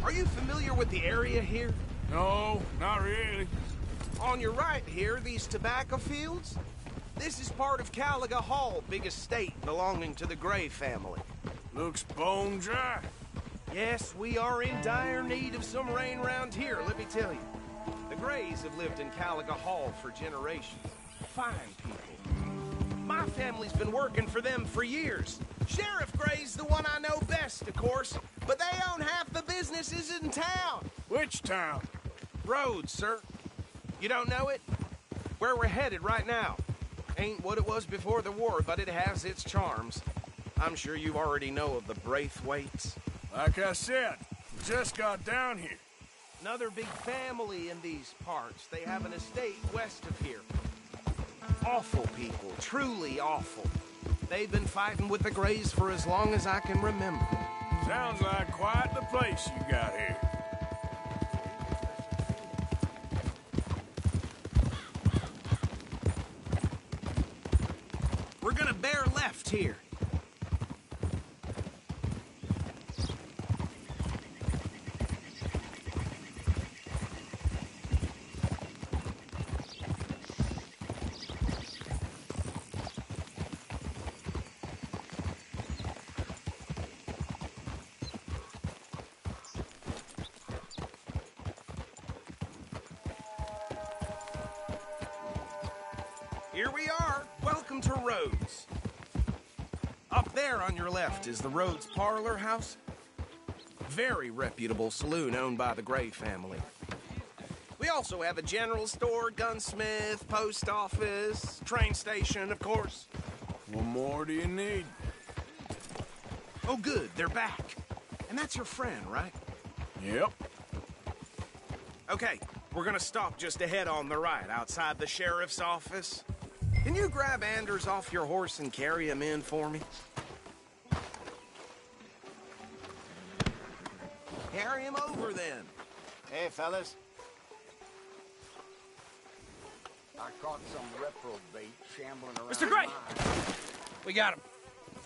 Are you familiar with the area here? No, not really. On your right here, these tobacco fields? This is part of Caliga Hall, big estate belonging to the Gray family. Looks bone dry. Yes, we are in dire need of some rain round here, let me tell you. The Grays have lived in Caliga Hall for generations. Fine people. My family's been working for them for years. Sheriff Gray's the one I know best, of course, but they own half the businesses in town. Which town? Rhodes, sir. You don't know it? Where we're headed right now. Ain't what it was before the war, but it has its charms. I'm sure you already know of the Braithwaites. Like I said, just got down here. Another big family in these parts. They have an estate west of here. Awful people, truly awful. They've been fighting with the Grays for as long as I can remember. Sounds like quite the place you got here. We're gonna bear left here. Here we are. Welcome to Rhodes. Up there on your left is the Rhodes Parlor House. Very reputable saloon owned by the Gray family. We also have a general store, gunsmith, post office, train station, of course. What more do you need? Oh, good. They're back. And that's your friend, right? Yep. Okay, we're gonna stop just ahead on the right, outside the sheriff's office. Can you grab Anders off your horse and carry him in for me? Carry him over, then. Hey, fellas. I caught some reprobate shambling around. Mr. Gray! We got him.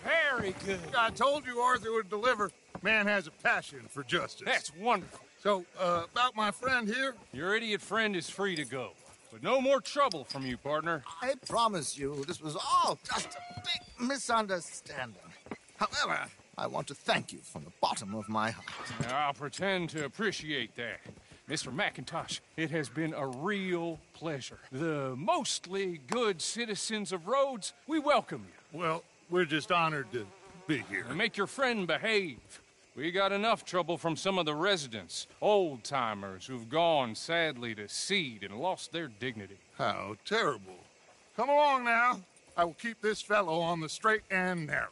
Very good. I told you Arthur would deliver. Man has a passion for justice. That's wonderful. So, about my friend here? Your idiot friend is free to go. But no more trouble from you, partner. I promise you, this was all just a big misunderstanding. However, I want to thank you from the bottom of my heart. I'll pretend to appreciate that. Mr. McIntosh, it has been a real pleasure. The mostly good citizens of Rhodes, we welcome you. Well, we're just honored to be here. And make your friend behave. We got enough trouble from some of the residents, old-timers who've gone, sadly, to seed and lost their dignity. How terrible. Come along now. I will keep this fellow on the straight and narrow.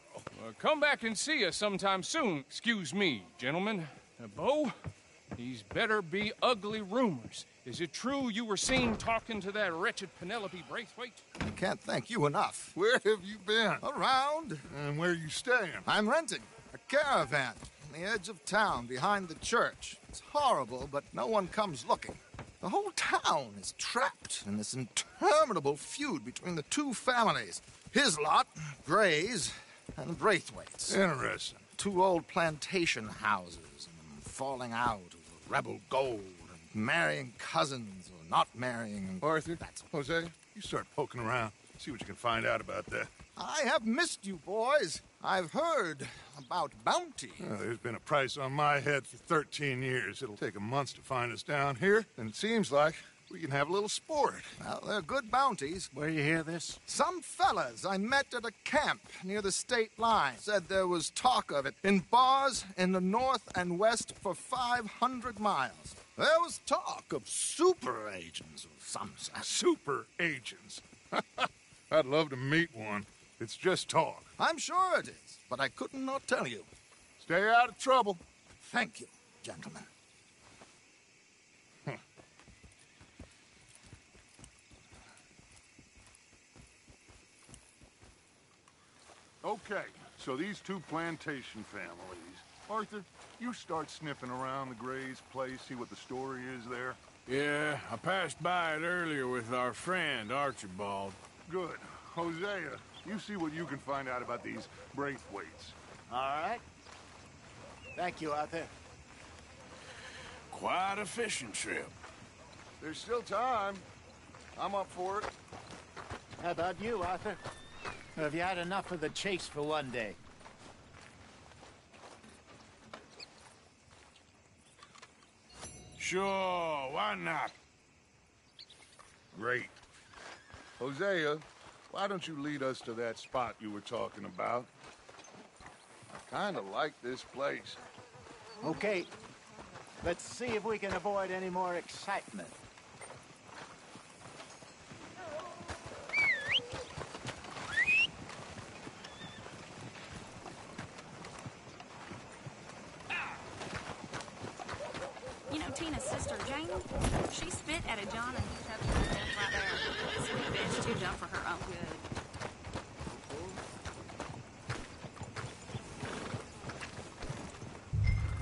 Come back and see us sometime soon. Excuse me, gentlemen. Bo, these better be ugly rumors. Is it true you were seen talking to that wretched Penelope Braithwaite? I can't thank you enough. Where have you been? Around. And where are you staying? I'm renting a caravan on the edge of town behind the church. It's horrible, but no one comes looking. The whole town is trapped in this interminable feud between the two families. His lot, Gray's, and Braithwaite's. Interesting. Two old plantation houses, and falling out over rebel gold, and marrying cousins or not marrying. Arthur, Hosea, you start poking around. See what you can find out about that. I have missed you, boys. I've heard about bounty. Well, there's been a price on my head for 13 years. It'll take a month to find us down here, and it seems like we can have a little sport. Well, they're good bounties. Where you hear this? Some fellas I met at a camp near the state line said there was talk of it in bars in the north and west for 500 miles. There was talk of super agents of some sort. Super agents. I'd love to meet one. It's just talk. I'm sure it is, but I couldn't not tell you. Stay out of trouble. Thank you, gentlemen. Okay, so these two plantation families. Arthur, you start sniffing around the Gray's place, see what the story is there. Yeah, I passed by it earlier with our friend, Archibald. Good. Hosea, you see what you can find out about these Braithwaites. All right. Thank you, Arthur. quite a fishing trip. There's still time. I'm up for it. How about you, Arthur? Or have you had enough of the chase for one day? Sure, why not? Great. Hosea, why don't you lead us to that spot you were talking about? I kind of like this place. Okay. Let's see if we can avoid any more excitement. You know Tina's sister, Jane? She spit at a John and he touched her death right there. Sweet bitch, too dumb for her own good.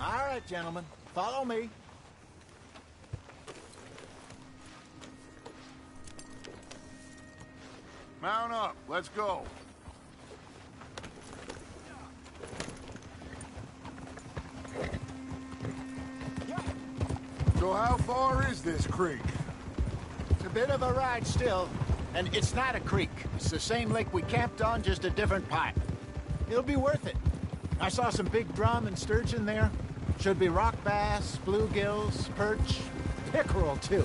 All right, gentlemen. Follow me. Mount up. Let's go. So how far is this creek? It's a bit of a ride still, and it's not a creek. It's the same lake we camped on, just a different part. It'll be worth it. I saw some big drum and sturgeon there. Should be rock bass, bluegills, perch, pickerel too.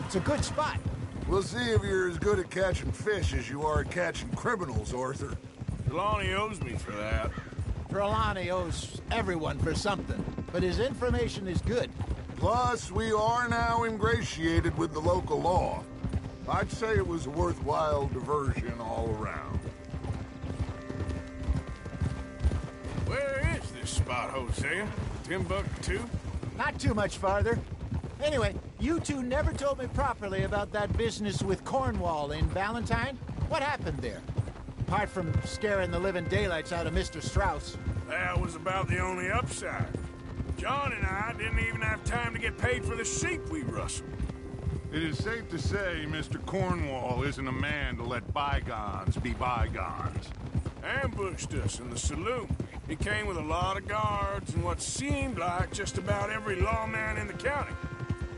It's a good spot. We'll see if you're as good at catching fish as you are at catching criminals, Arthur. Trelawney owes me for that. Trelawney owes everyone for something, but his information is good. Plus, we are now ingratiated with the local law. I'd say it was a worthwhile diversion all around. Where is this spot, Hosea? Timbuktu? Not too much farther. Anyway, you two never told me properly about that business with Cornwall in Valentine. What happened there? Apart from scaring the living daylights out of Mr. Strauss. That was about the only upside. John and I didn't even have time to get paid for the sheep we rustled. It is safe to say Mr. Cornwall isn't a man to let bygones be bygones. Ambushed us in the saloon. He came with a lot of guards and what seemed like just about every lawman in the county.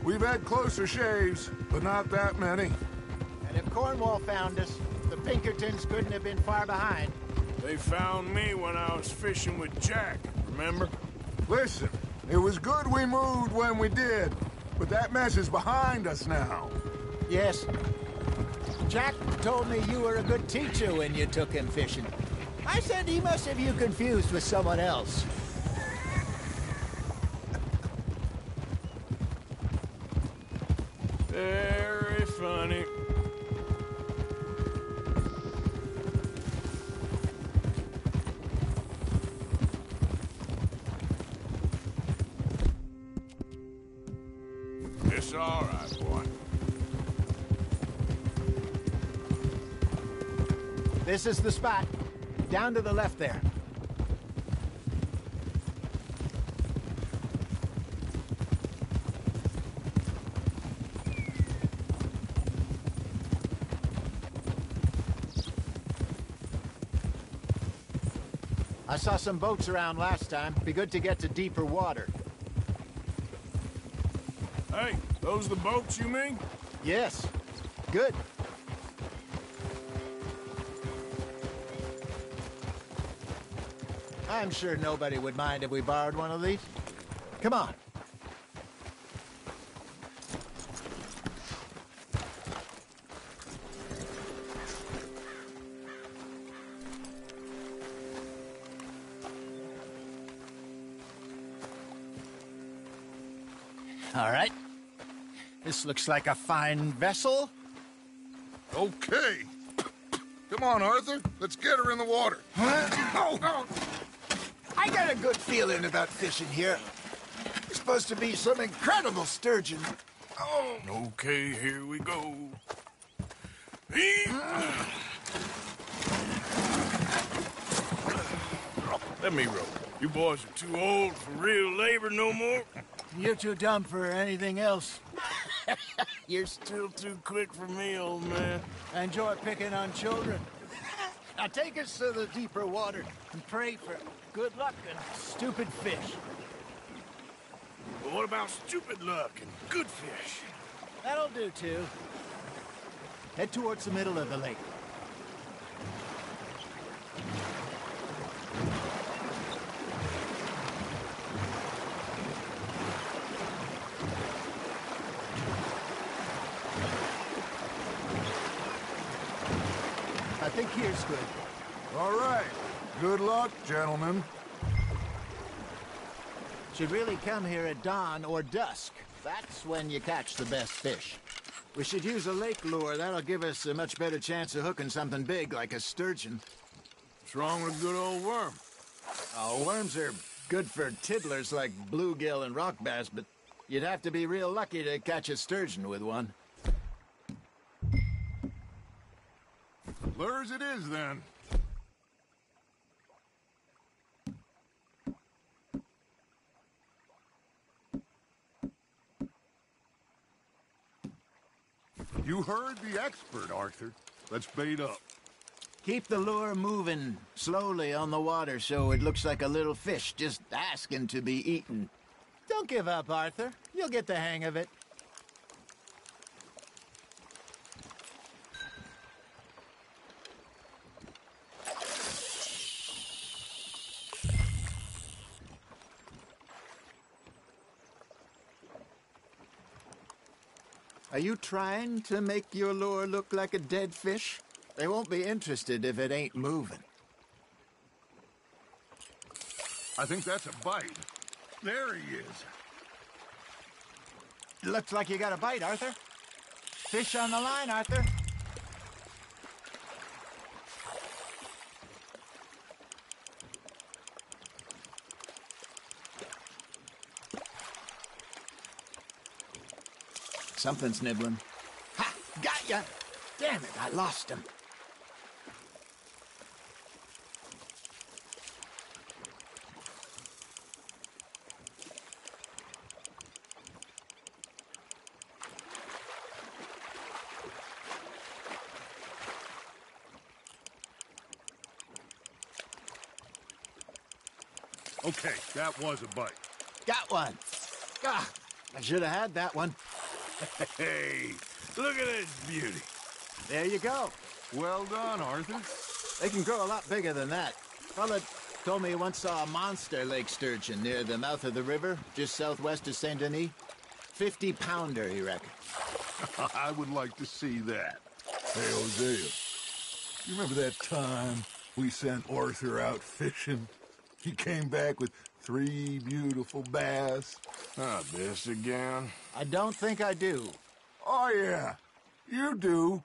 We've had closer shaves, but not that many. And if Cornwall found us, the Pinkertons couldn't have been far behind. They found me when I was fishing with Jack, remember? Listen, it was good we moved when we did, but that mess is behind us now. Yes. Jack told me you were a good teacher when you took him fishing. I said he must have you confused with someone else. Very funny. It's all right, boy. This is the spot. Down to the left there. I saw some boats around last time. Be good to get to deeper water. Hey, those the boats you mean? Yes. Good. I'm sure nobody would mind if we borrowed one of these. Come on. All right. This looks like a fine vessel. Okay. Come on, Arthur. Let's get her in the water. I got a good feeling about fishing here. There's supposed to be some incredible sturgeon. Oh. Okay, here we go. Let me row. You boys are too old for real labor no more. You're too dumb for anything else. You're still too quick for me, old man. I enjoy picking on children. Now take us to the deeper water and pray for good luck and stupid fish. But what about stupid luck and good fish? That'll do, too. Head towards the middle of the lake. I think here's good. All right. Good luck, gentlemen. Should really come here at dawn or dusk. That's when you catch the best fish. We should use a lake lure. That'll give us a much better chance of hooking something big like a sturgeon. What's wrong with a good old worm? Oh, worms are good for tiddlers like bluegill and rock bass, but you'd have to be real lucky to catch a sturgeon with one. Lures it is, then. You heard the expert, Arthur. Let's bait up. Keep the lure moving slowly on the water so it looks like a little fish just asking to be eaten. Don't give up, Arthur. You'll get the hang of it. Are you trying to make your lure look like a dead fish? They won't be interested if it ain't moving. I think that's a bite. There he is. Looks like you got a bite, Arthur. Fish on the line, Arthur. Something's nibbling. Ha! Got ya! Damn it, I lost him. Okay, that was a bite. Got one. Ah, I should have had that one. Hey, look at this beauty. There you go. Well done, Arthur. They can grow a lot bigger than that. Fella told me he once saw a monster lake sturgeon near the mouth of the river, just southwest of Saint Denis. 50-pounder, he reckoned. I would like to see that. Hey, Hosea, you remember that time we sent Arthur out fishing? He came back with 3 beautiful bass. Not this again. I don't think I do. Oh, yeah. You do.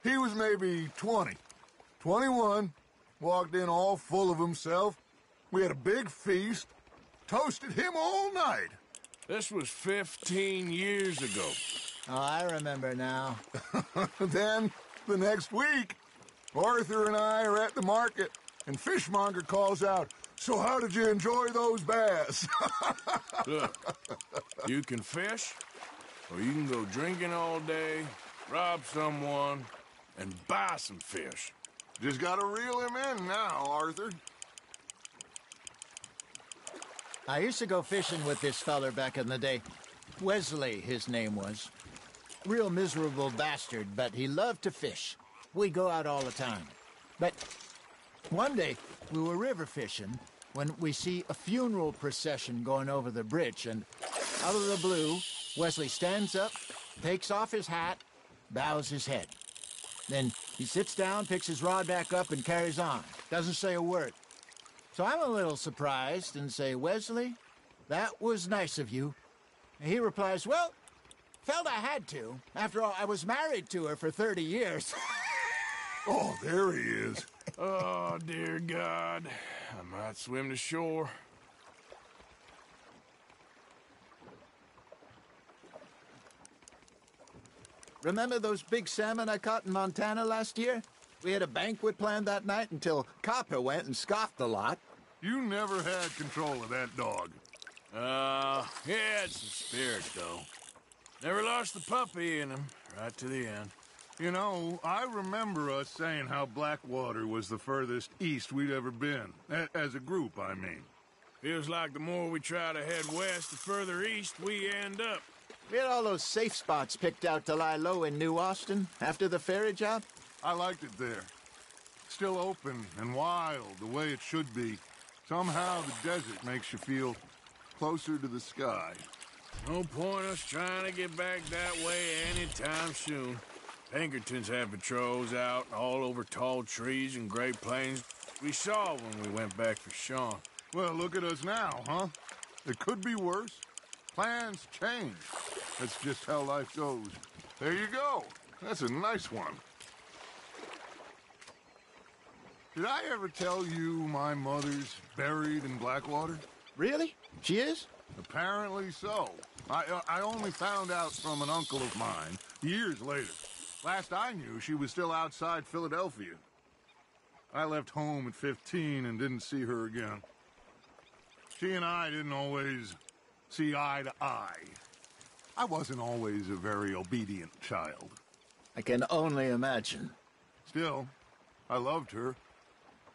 He was maybe 20. 21. Walked in all full of himself. We had a big feast. Toasted him all night. This was 15 years ago. Oh, I remember now. Then, the next week, Arthur and I are at the market, and Fishmonger calls out, "So how did you enjoy those bass?" Look, you can fish, or you can go drinking all day, rob someone, and buy some fish. Just gotta reel him in now, Arthur. I used to go fishing with this feller back in the day. Wesley, his name was. Real miserable bastard, but he loved to fish. We'd go out all the time. But one day, we were river fishing when we see a funeral procession going over the bridge, and out of the blue, Wesley stands up, takes off his hat, bows his head. Then he sits down, picks his rod back up, and carries on. Doesn't say a word. So I'm a little surprised and say, "Wesley, that was nice of you." And he replies, "Well, felt I had to. After all, I was married to her for 30 years. Oh, there he is. Oh, dear God. I might swim to shore. Remember those big salmon I caught in Montana last year? We had a banquet planned that night until Copper went and scoffed a lot. You never had control of that dog. He had some spirit, though. Never lost the puppy in him, right to the end. You know, I remember us saying how Blackwater was the furthest east we'd ever been. As a group, I mean. Feels like the more we try to head west, the further east we end up. We had all those safe spots picked out to lie low in New Austin after the ferry job. I liked it there. Still open and wild, the way it should be. Somehow the desert makes you feel closer to the sky. No point us trying to get back that way anytime soon. Pinkertons had patrols out all over tall trees and Great Plains. We saw when we went back for Sean. Well, look at us now, huh? It could be worse. Plans change. That's just how life goes. There you go. That's a nice one. Did I ever tell you my mother's buried in Blackwater? Really? She is? Apparently so. I only found out from an uncle of mine years later. Last I knew, she was still outside Philadelphia. I left home at 15 and didn't see her again. She and I didn't always see eye to eye. I wasn't always a very obedient child. I can only imagine. Still, I loved her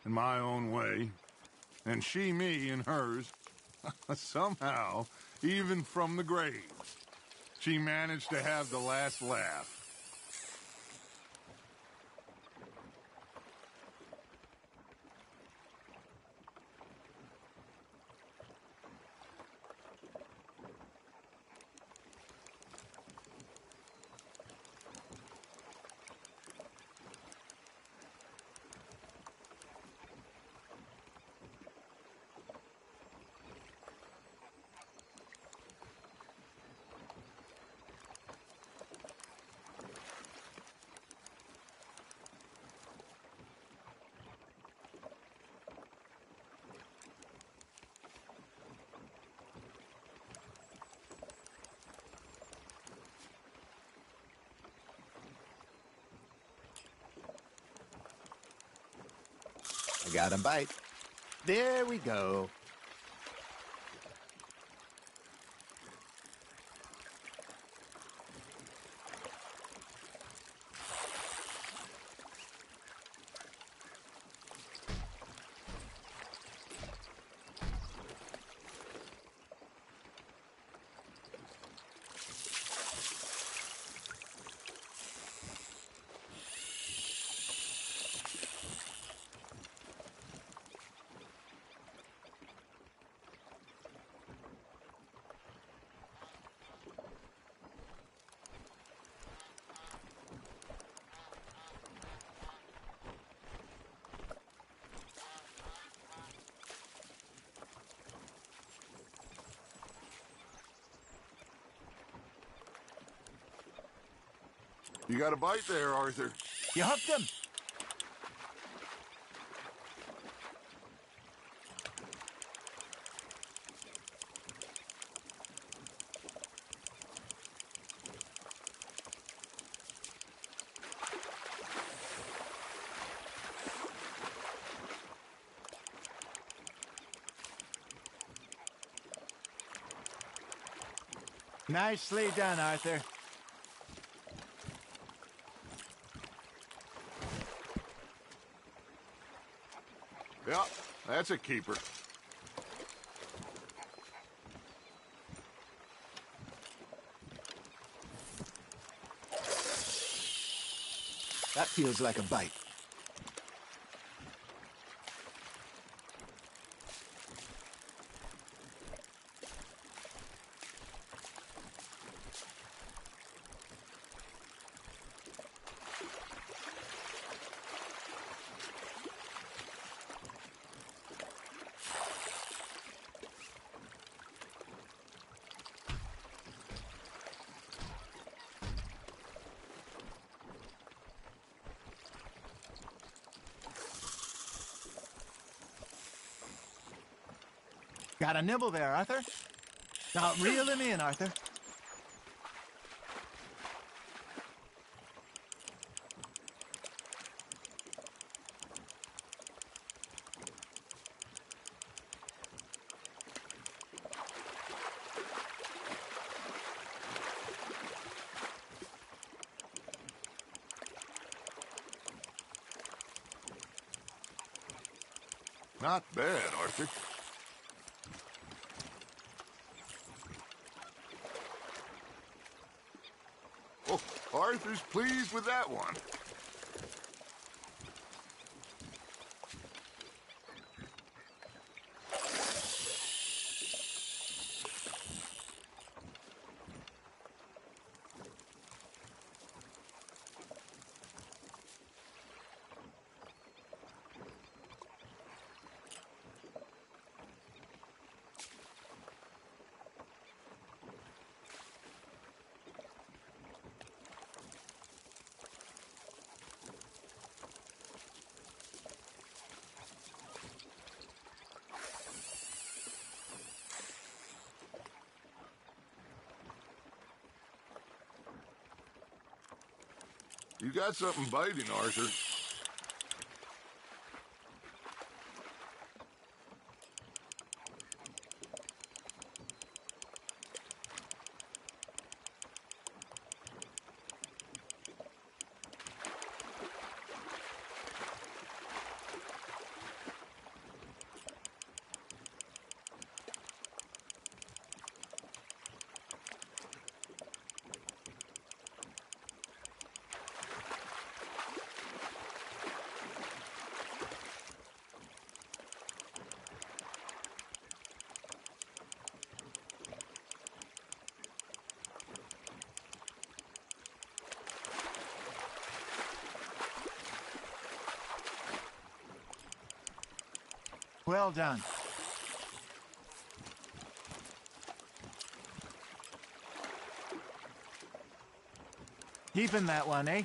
in my own way, and she me in hers. Somehow, even from the grave, she managed to have the last laugh. I got a bite. There we go. You got a bite there, Arthur. You hooked him. Nicely done, Arthur. Yeah, that's a keeper. That feels like a bite. Got a nibble there, Arthur. Now reel him in, Arthur. Not bad, Arthur. Arthur's pleased with that one. You got something biting, Arthur. Well done. Keeping that one, eh?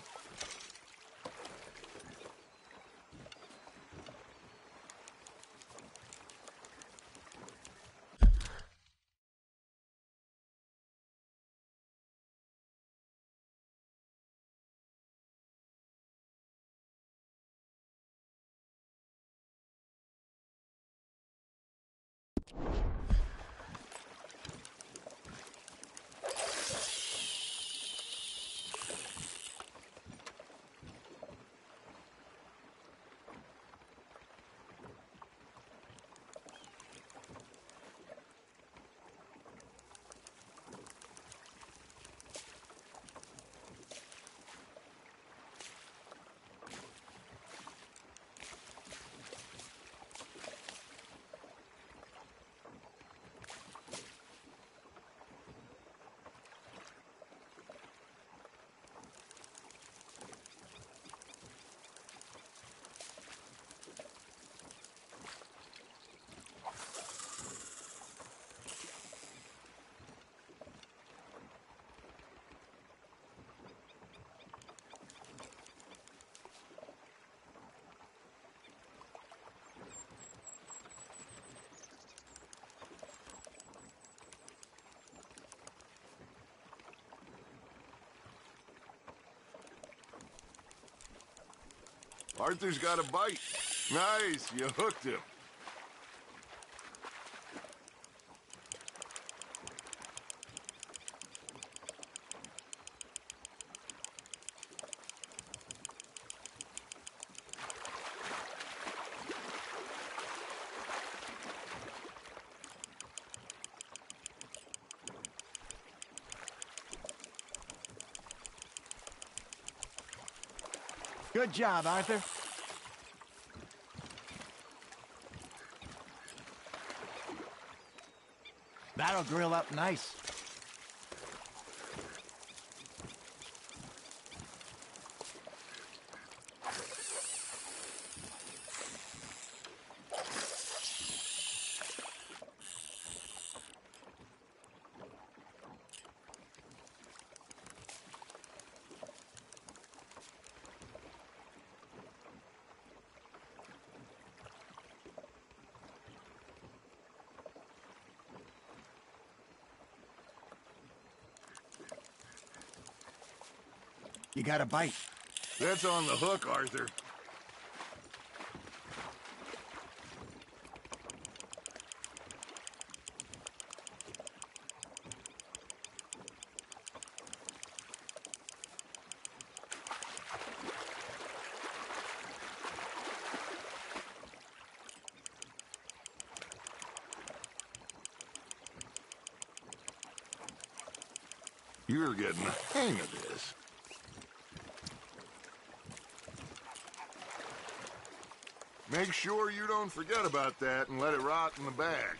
Arthur's got a bite. Nice, you hooked him. Good job, Arthur. That'll grill up nice. You got a bite. That's on the hook, Arthur. You're getting the hang of this. Make sure you don't forget about that and let it rot in the bag.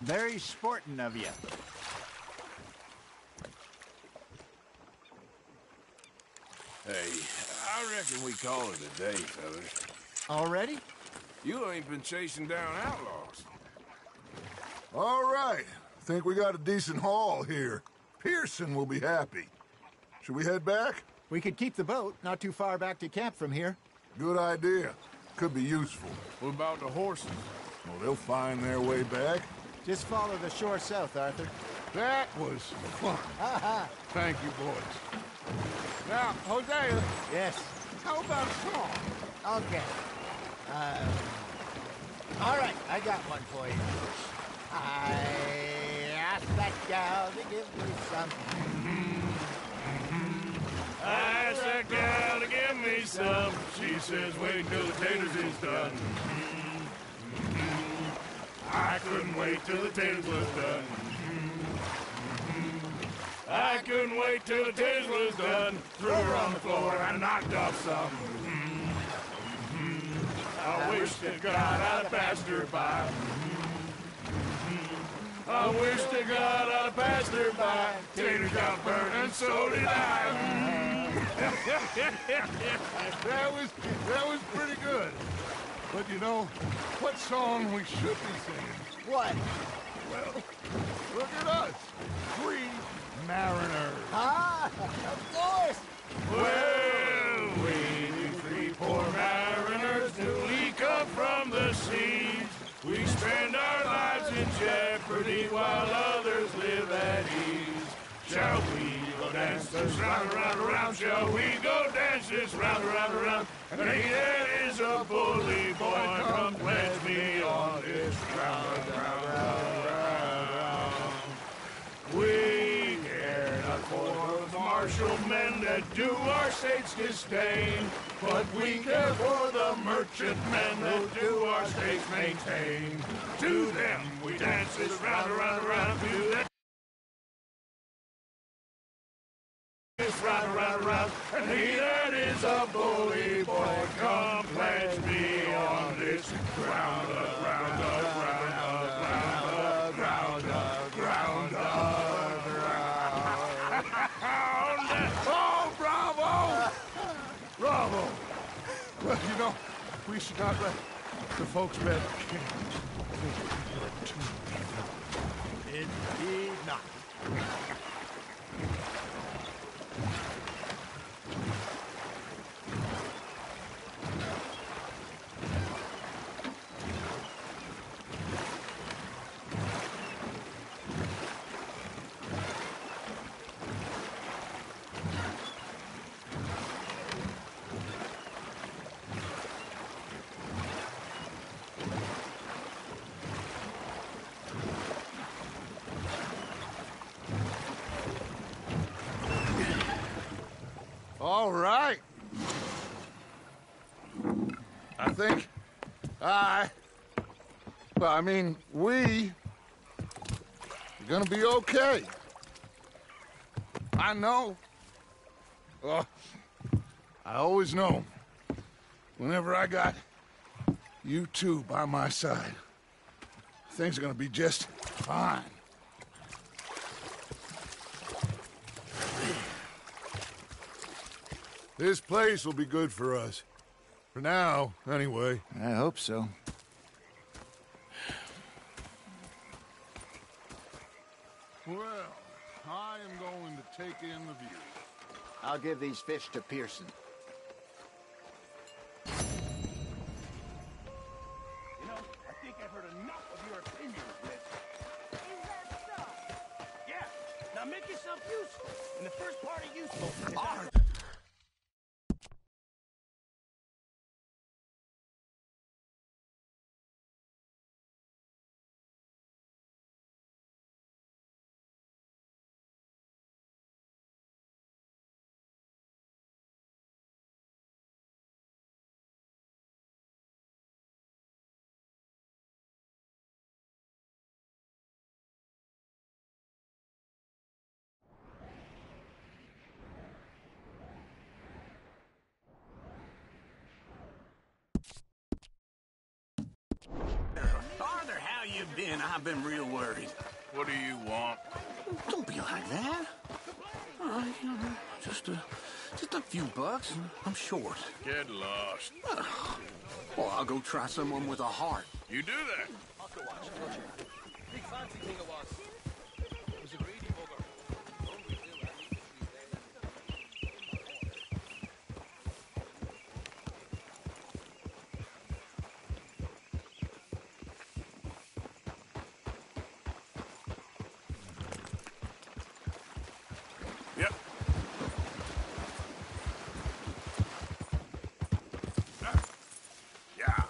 Very sporting of you. Hey, I reckon we call it a day, fellas. Already? You ain't been chasing down outlaws. All right. Think we got a decent haul here. Pearson will be happy. Should we head back? We could keep the boat not too far back to camp from here. Good idea. Could be useful. What about the horses? Well, they'll find their way back. Just follow the shore south, Arthur. That was fun. Thank you, boys. Now, Hosea, Yes. how about a song? Okay. All right, I got one for you. I asked that gal to give me some. I asked that gal to give me some. She says, wait till the taters is done. I couldn't wait till the taters was done. I couldn't wait till the taters was done. Threw her on the floor and knocked off some. I wish to God I'd have passed her by. I wish to God I'd have passed her by. Taters got burned and so did I. That was pretty good. But you know, what song we should be singing? What? Well, look at us. 3 mariners. Ah, of course. shall we go dance this round, round, round? Shall we go dance this round, round, round? And he that is a bully boy, come pledge me on this round, round, round, round. We care not for the martial men that do our state's disdain, but we care for the merchant men that do our state's maintain. To them we dance this round, round, round. To them this round, round, round. And he that is a bully boy, come pledge me on this round up, round up, round up, round up, round up, round up, round up. Oh, bravo! Bravo! Well, you know, we should not let the folks bet king. Indeed not. All right. I think we are gonna be okay. I know. I always know. Whenever I got you two by my side, things are gonna be just fine. This place will be good for us. For now, anyway. I hope so. Well, I am going to take in the view. I'll give these fish to Pearson. You know, I think I've heard enough of your opinions, Miss. Is that so? Yeah. Now make yourself useful. And the first part of useful is Arthur, how you been? I've been real worried. What do you want? Don't be like that. All right, you know, just a few bucks. I'm short. Get lost. Well, I'll go try someone with a heart. You do that. big fancy thing it was. It was a greedy bugger. Yep. Yeah. Yeah.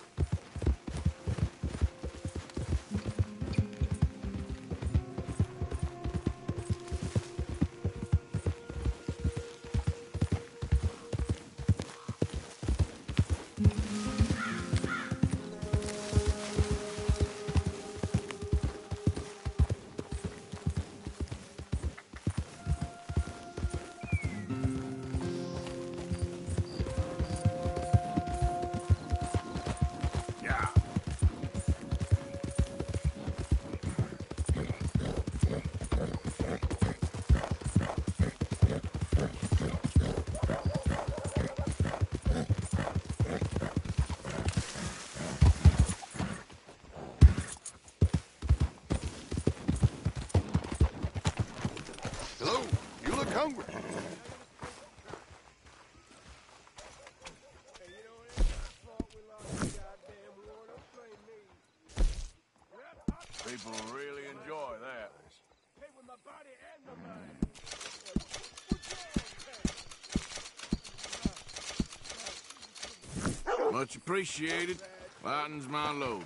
Hello, you look hungry. People really enjoy that. Pay with my body and my mind. Much appreciated. Lightens my load.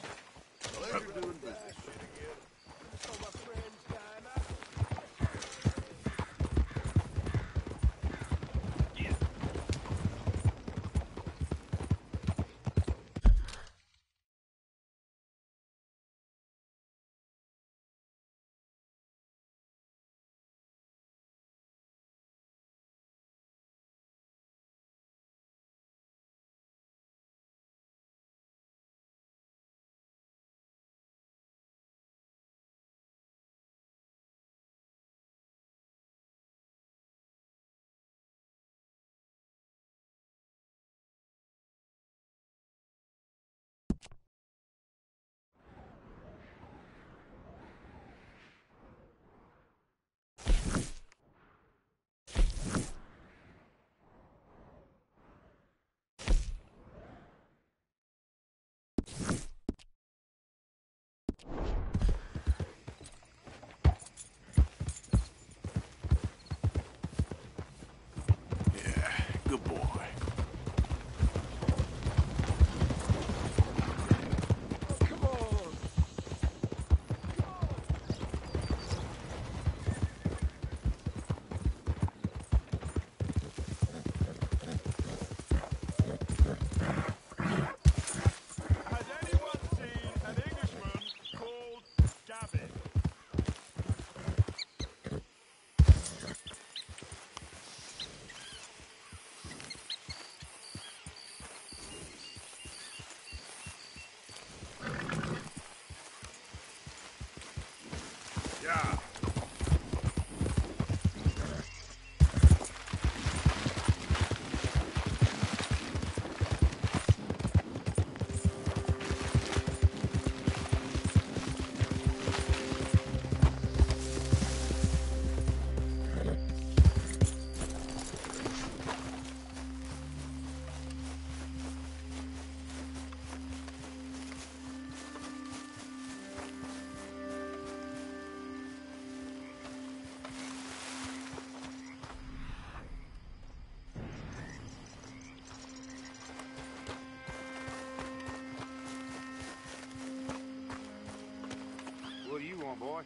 Good boy. Has anyone seen an Englishman called Gavin? Yeah. What do you want, boy?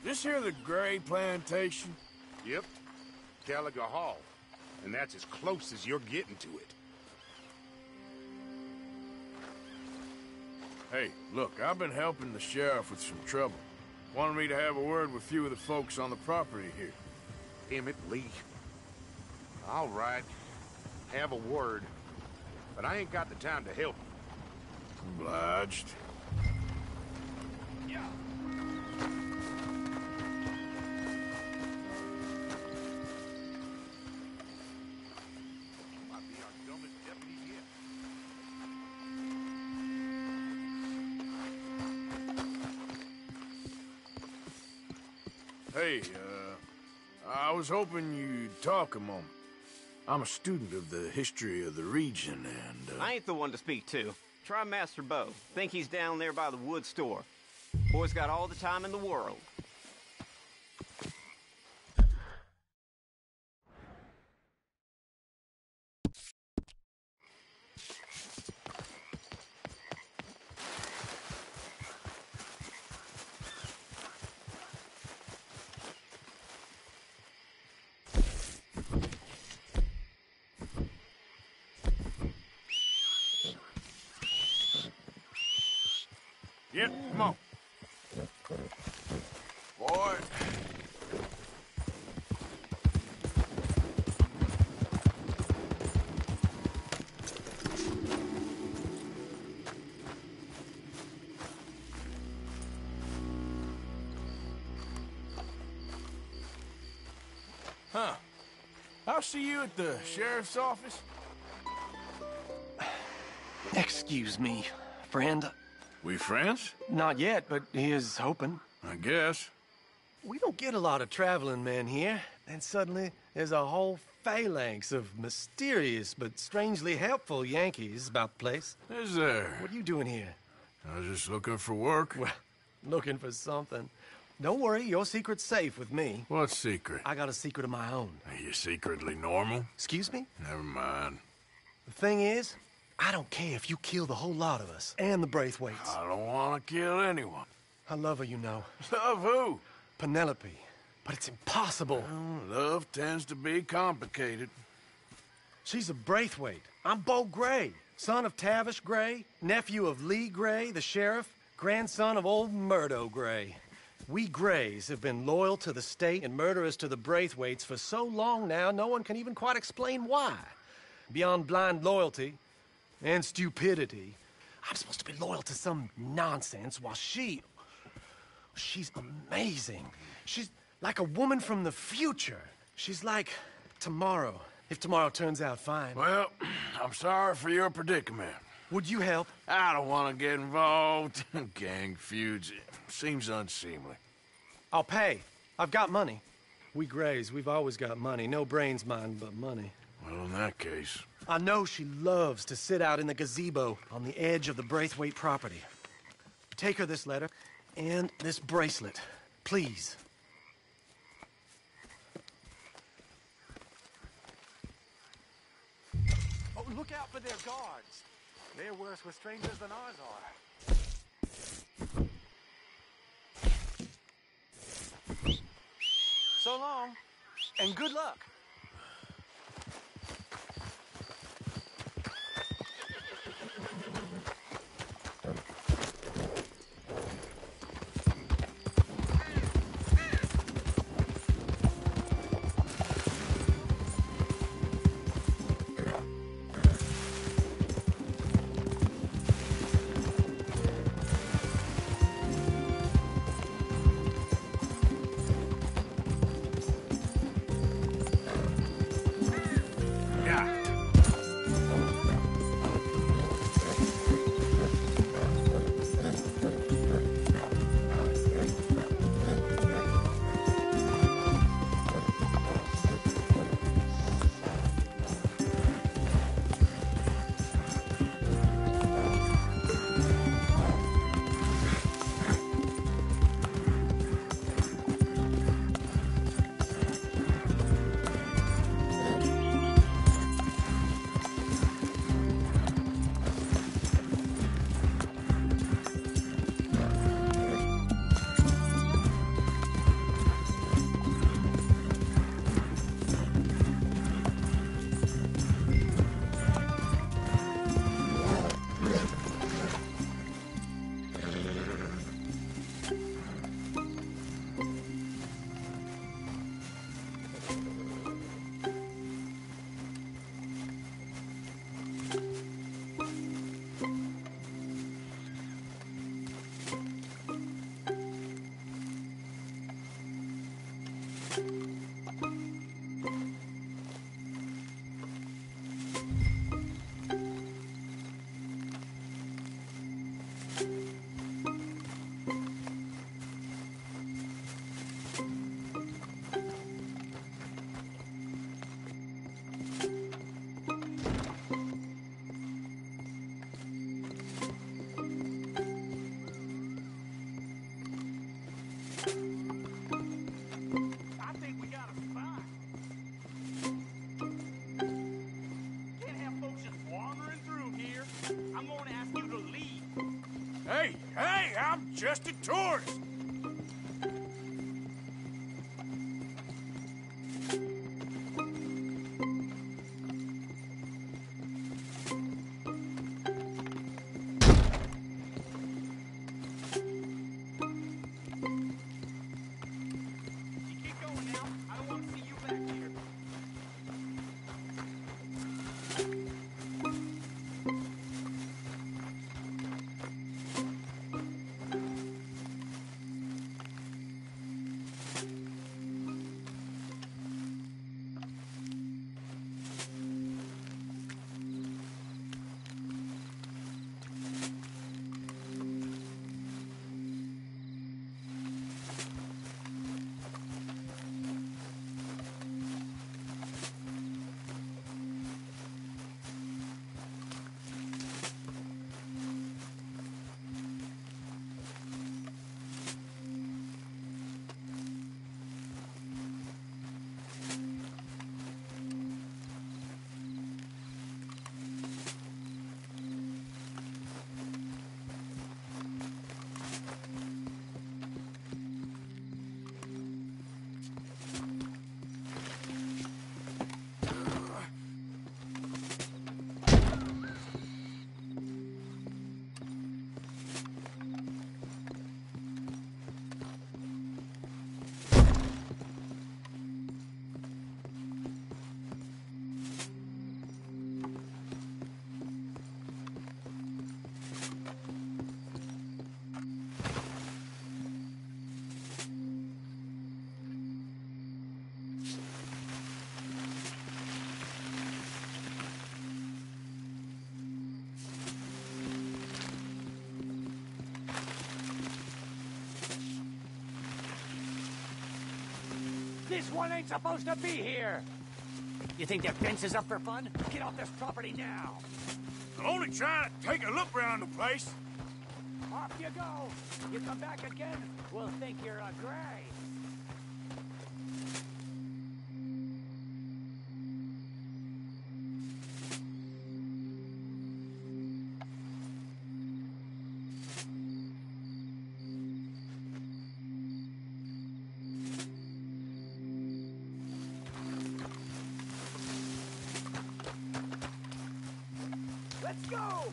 This here the Gray Plantation? Yep. Caliga Hall. And that's as close as you're getting to it. Hey, look, I've been helping the sheriff with some trouble. Wanted me to have a word with a few of the folks on the property here. Emmett Lee. All right. Have a word. But I ain't got the time to help. Obliged. Might be our dumbest deputy yet. Hey, I was hoping you'd talk a moment. I'm a student of the history of the region, and, I ain't the one to speak to. Try Master Bo. Think he's down there by the wood store. Boy's got all the time in the world. Yep, come on. Boy. Huh. I'll see you at the sheriff's office. Excuse me, friend. We friends? Not yet, but he is hoping. I guess. We don't get a lot of traveling men here, and suddenly there's a whole phalanx of mysterious but strangely helpful Yankees about the place. Is there? What are you doing here? I was just looking for work. Well, looking for something. Don't worry, your secret's safe with me. What secret? I got a secret of my own. Are you secretly normal? Excuse me? Never mind. The thing is, I don't care if you kill the whole lot of us and the Braithwaites. I don't want to kill anyone. I love her, you know. Love who? Penelope. But it's impossible. Well, love tends to be complicated. She's a Braithwaite. I'm Beau Gray, son of Tavish Gray, nephew of Lee Gray, the sheriff, grandson of old Murdo Gray. We Grays have been loyal to the state and murderers to the Braithwaites for so long now, no one can even quite explain why. Beyond blind loyalty and stupidity, I'm supposed to be loyal to some nonsense while she's amazing. She's like a woman from the future. She's like tomorrow, if tomorrow turns out fine. Well, I'm sorry for your predicament. Would you help? I don't want to get involved in gang feuds. It seems unseemly. I'll pay. I've got money. We Grays, we've always got money. No brains, mind, but money. Well, in that case... I know she loves to sit out in the gazebo on the edge of the Braithwaite property. Take her this letter and this bracelet, please. Oh, look out for their guards. They're worse with strangers than ours are. So long, and good luck. Hey, I'm just a tourist. This one ain't supposed to be here! You think their fence is up for fun? Get off this property now! I'm only trying to take a look around the place. Off you go! You come back again, we'll think you're a Gray. Let's go!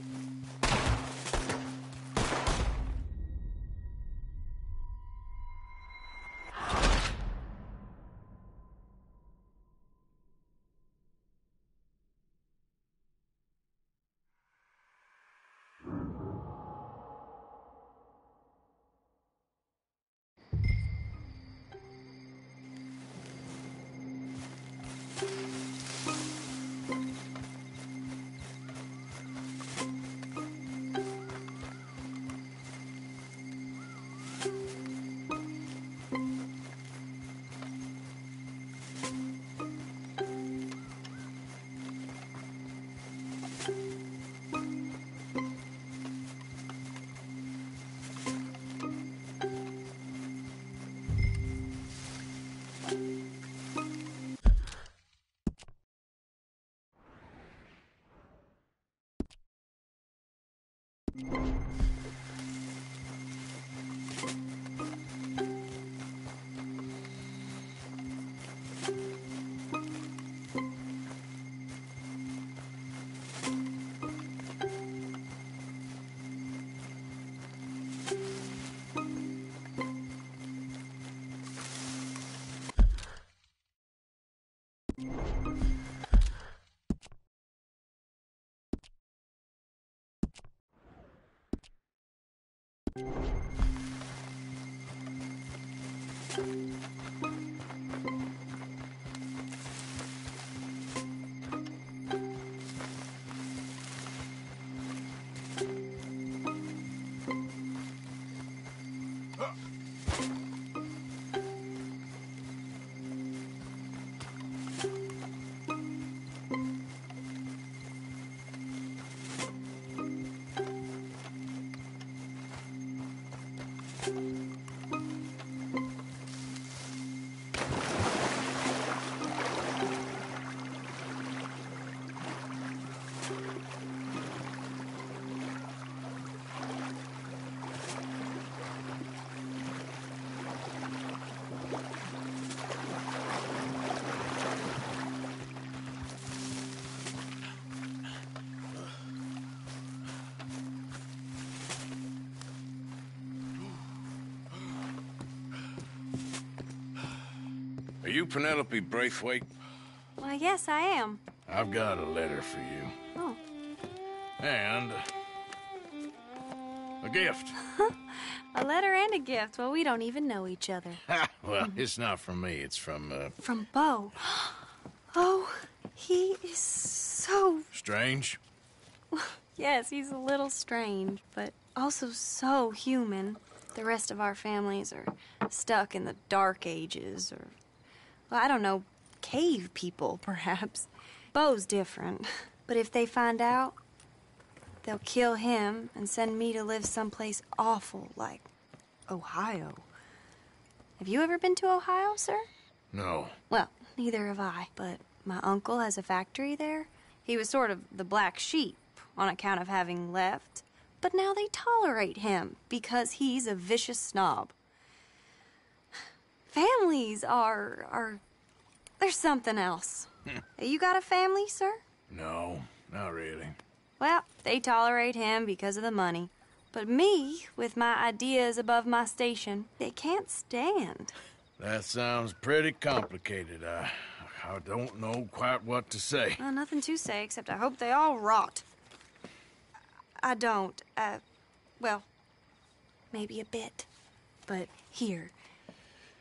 Are you Penelope Braithwaite? Why, yes, I am. I've got a letter for you. Oh. And a gift. A letter and a gift. Well, we don't even know each other. Well, it's not from me. It's from, From Beau. Oh, he is so... Strange? Yes, he's a little strange, but also so human. The rest of our families are stuck in the Dark Ages, or, well, I don't know, cave people, perhaps. Beau's different. But if they find out, they'll kill him and send me to live someplace awful like Ohio. Have you ever been to Ohio, sir? No. Well, neither have I, but my uncle has a factory there. He was sort of the black sheep on account of having left, but now they tolerate him because he's a vicious snob. Families are there's something else. You got a family, sir? No, not really. Well, they tolerate him because of the money. But me, with my ideas above my station, they can't stand. That sounds pretty complicated. I don't know quite what to say. Well, nothing to say, except I hope they all rot. I don't. Well, maybe a bit. But here,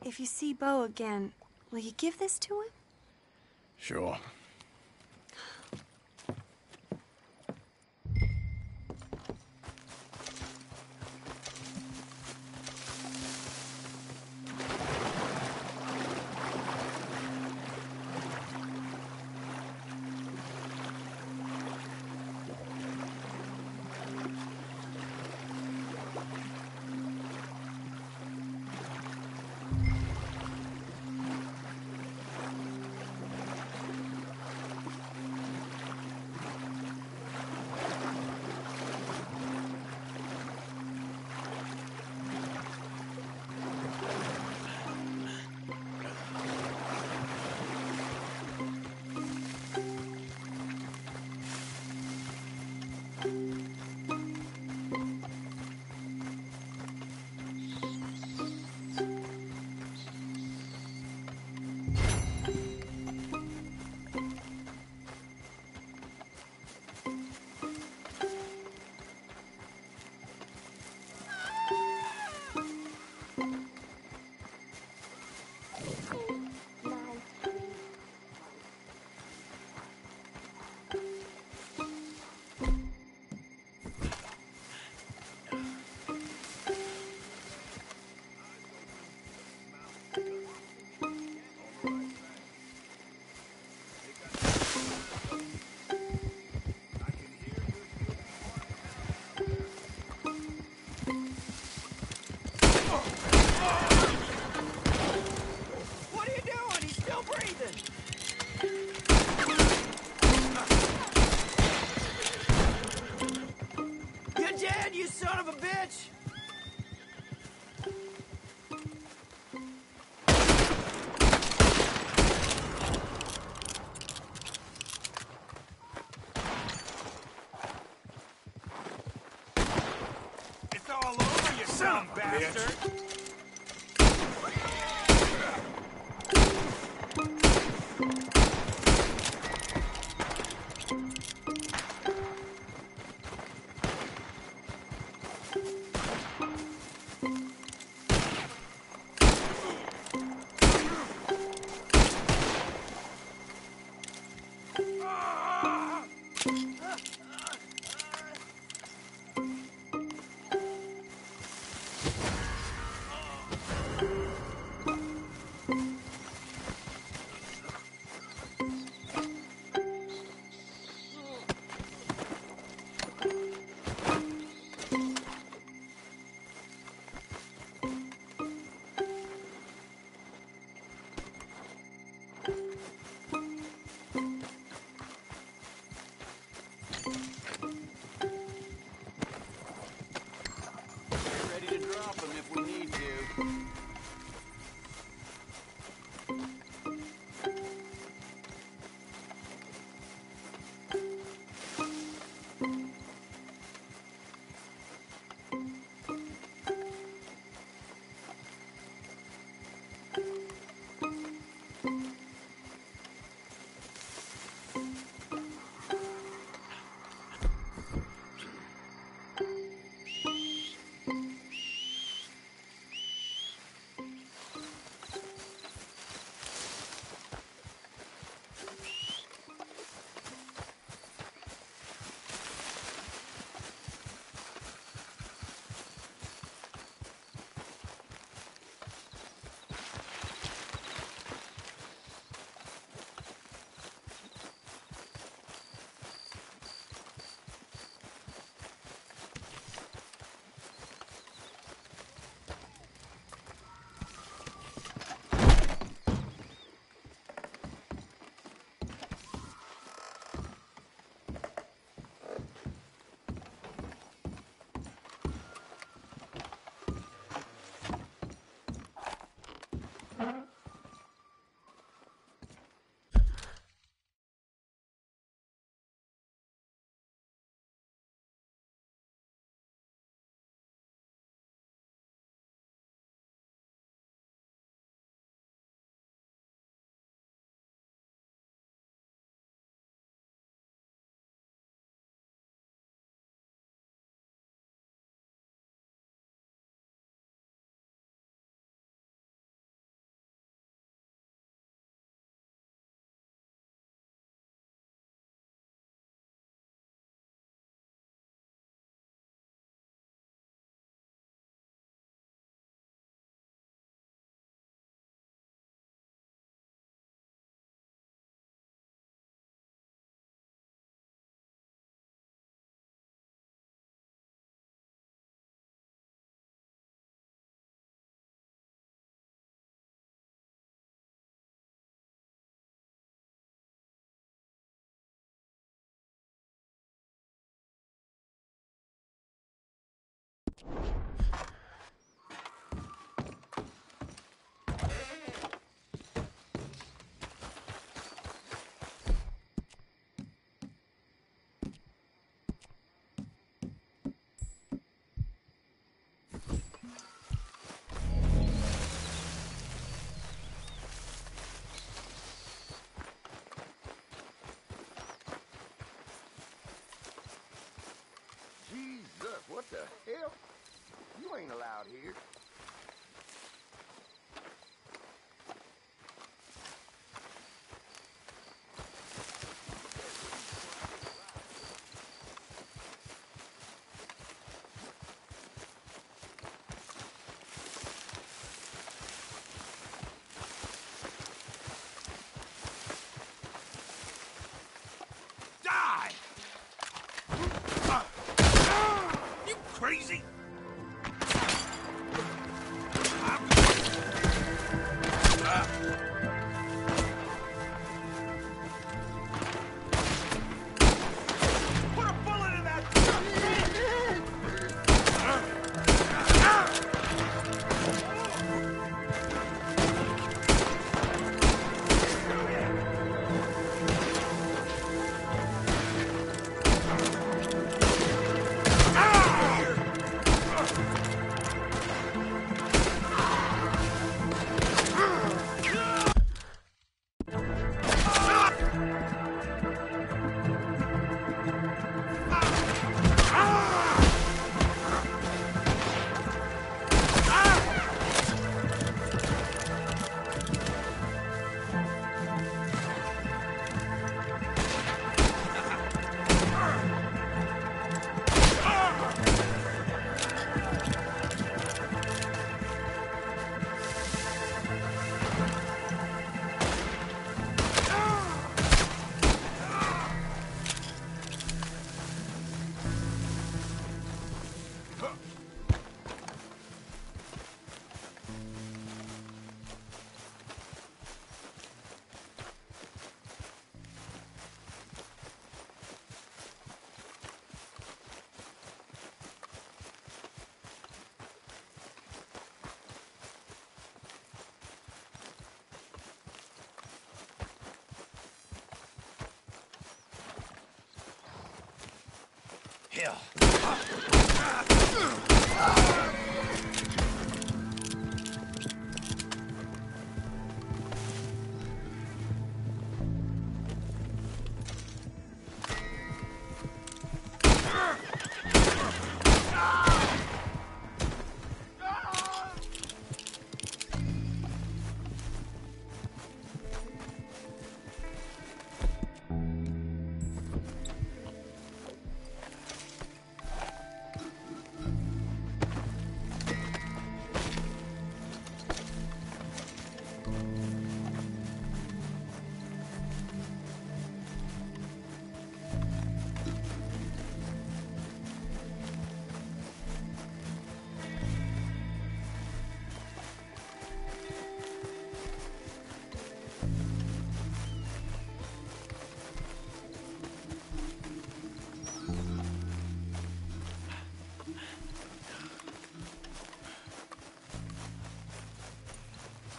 if you see Beau again, will you give this to him? Sure. bitch! It's all over, you son of a bastard! Ready to drop them if we need to. Jesus, what the hell? You ain't allowed here. Die! You crazy? hell.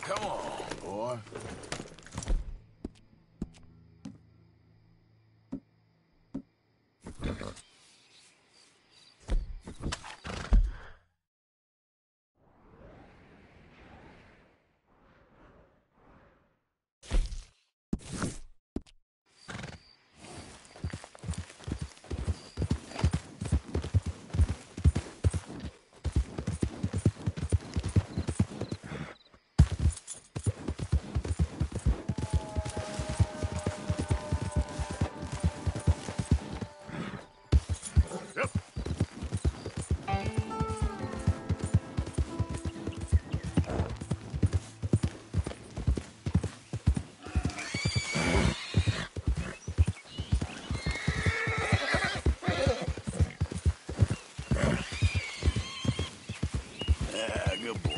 Come on, boy. Good boy.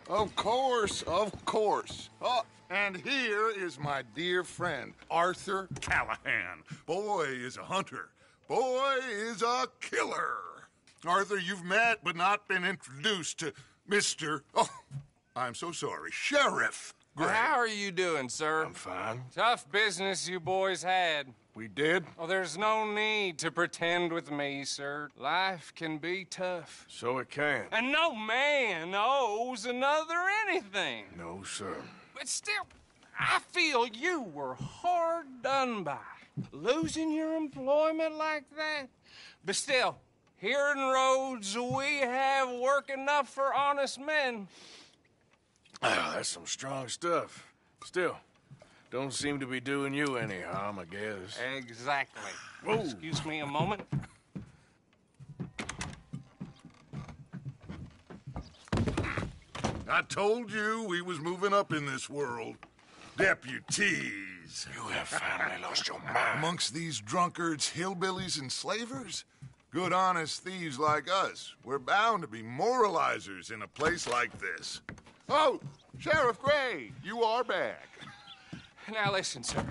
Of course, of course. Oh, and here is my dear friend, Arthur Callahan. Boy is a hunter. Boy is a killer. Arthur, you've met but not been introduced to Mr. Oh, I'm so sorry, Sheriff Gray. How are you doing, sir? I'm fine. Tough business you boys had. We did? Oh, there's no need to pretend with me, sir. Life can be tough. So it can. And no man owes another anything. No, sir. But still, I feel you were hard done by. Losing your employment like that. But still, here in Rhodes, we have work enough for honest men. Oh, that's some strong stuff. Still, don't seem to be doing you any harm, I guess. Exactly. Whoa. Excuse me a moment. I told you we was moving up in this world. Deputies. You have finally lost your mind. Amongst these drunkards, hillbillies, and slavers? Good, honest thieves like us. We're bound to be moralizers in a place like this. Oh, Sheriff Gray, you are back. Now listen, sir.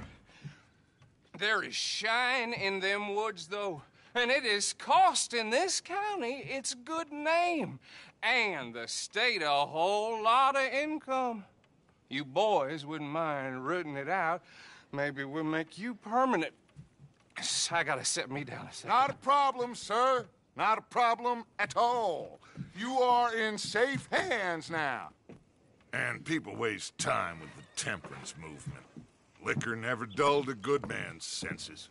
There is shine in them woods, though, and it is costing this county its good name and the state a whole lot of income. You boys wouldn't mind rooting it out. Maybe we'll make you permanent. I gotta sit me down a second. Not a problem, sir. Not a problem at all. You are in safe hands now. And people waste time with the temperance movement. Liquor never dulled a good man's senses.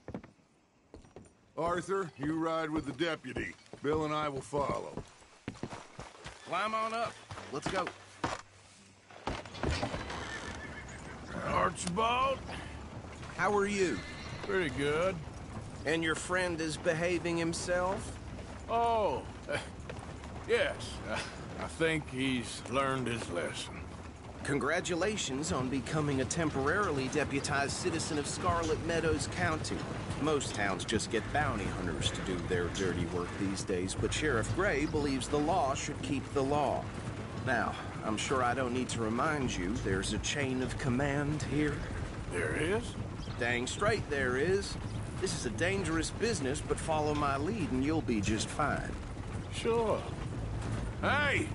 Arthur, you ride with the deputy. Bill and I will follow. Climb on up. Let's go. Archibald? How are you? Pretty good. And your friend is behaving himself? Oh, yes. I think he's learned his lesson. Congratulations on becoming a temporarily deputized citizen of Scarlet Meadows County. Most towns just get bounty hunters to do their dirty work these days, but Sheriff Gray believes the law should keep the law. Now, I'm sure I don't need to remind you there's a chain of command here. There is? Dang straight there is. This is a dangerous business, but follow my lead and you'll be just fine. Sure. Hey!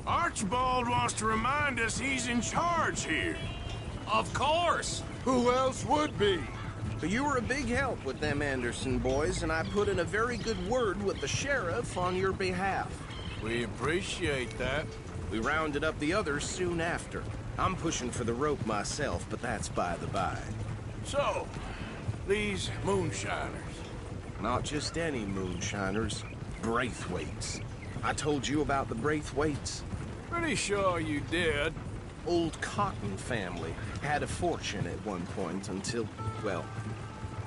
Archibald wants to remind us he's in charge here. Of course! Who else would be? But you were a big help with them Anderson boys, and I put in a very good word with the sheriff on your behalf. We appreciate that. We rounded up the others soon after. I'm pushing for the rope myself, but that's by the by. So, these moonshiners. Not just any moonshiners. Braithwaites. I told you about the Braithwaites? Pretty sure you did. Old Cotton family had a fortune at one point until, well,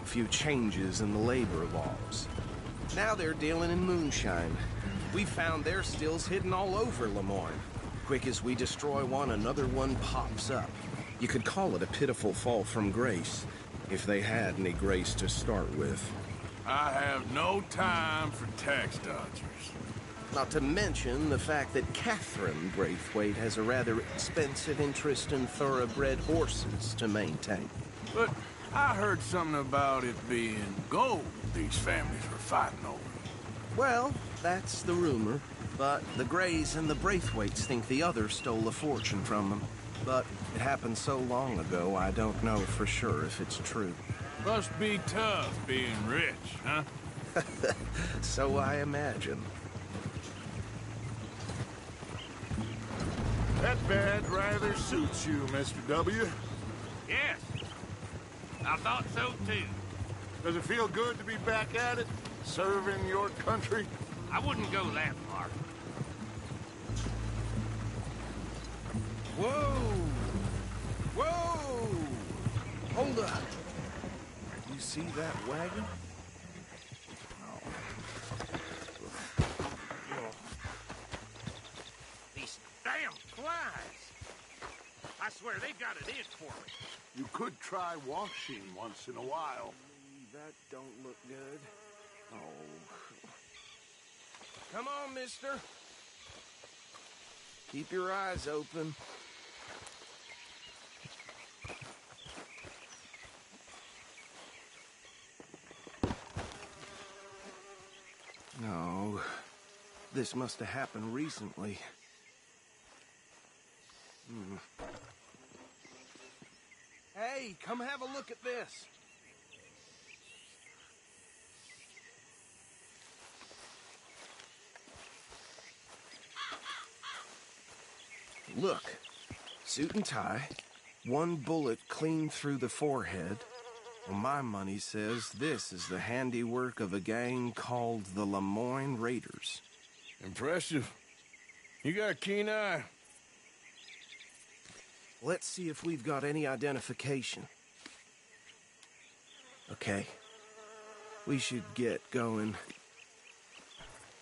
a few changes in the labor laws. Now they're dealing in moonshine. We found their stills hidden all over Lemoyne. Quick as we destroy one, another one pops up. You could call it a pitiful fall from grace, if they had any grace to start with. I have no time for tax dodgers. Not to mention the fact that Catherine Braithwaite has a rather expensive interest in thoroughbred horses to maintain. But I heard something about it being gold these families were fighting over. Well, that's the rumor. But the Greys and the Braithwaites think the other stole a fortune from them. But it happened so long ago, I don't know for sure if it's true. Must be tough being rich, huh? So I imagine. That bad rather suits you, Mr. W. Yes. I thought so, too. Does it feel good to be back at it? Serving your country? I wouldn't go that far. Whoa! Whoa! Hold up. You see that wagon? These damn flies. I swear they've got it in for me. You could try washing once in a while. That don't look good. Oh. Come on, mister. Keep your eyes open. No. This must have happened recently. Hey, come have a look at this. Look, suit and tie, one bullet clean through the forehead. Well, my money says this is the handiwork of a gang called the Lemoyne Raiders. Impressive. You got a keen eye. Let's see if we've got any identification. Okay. We should get going.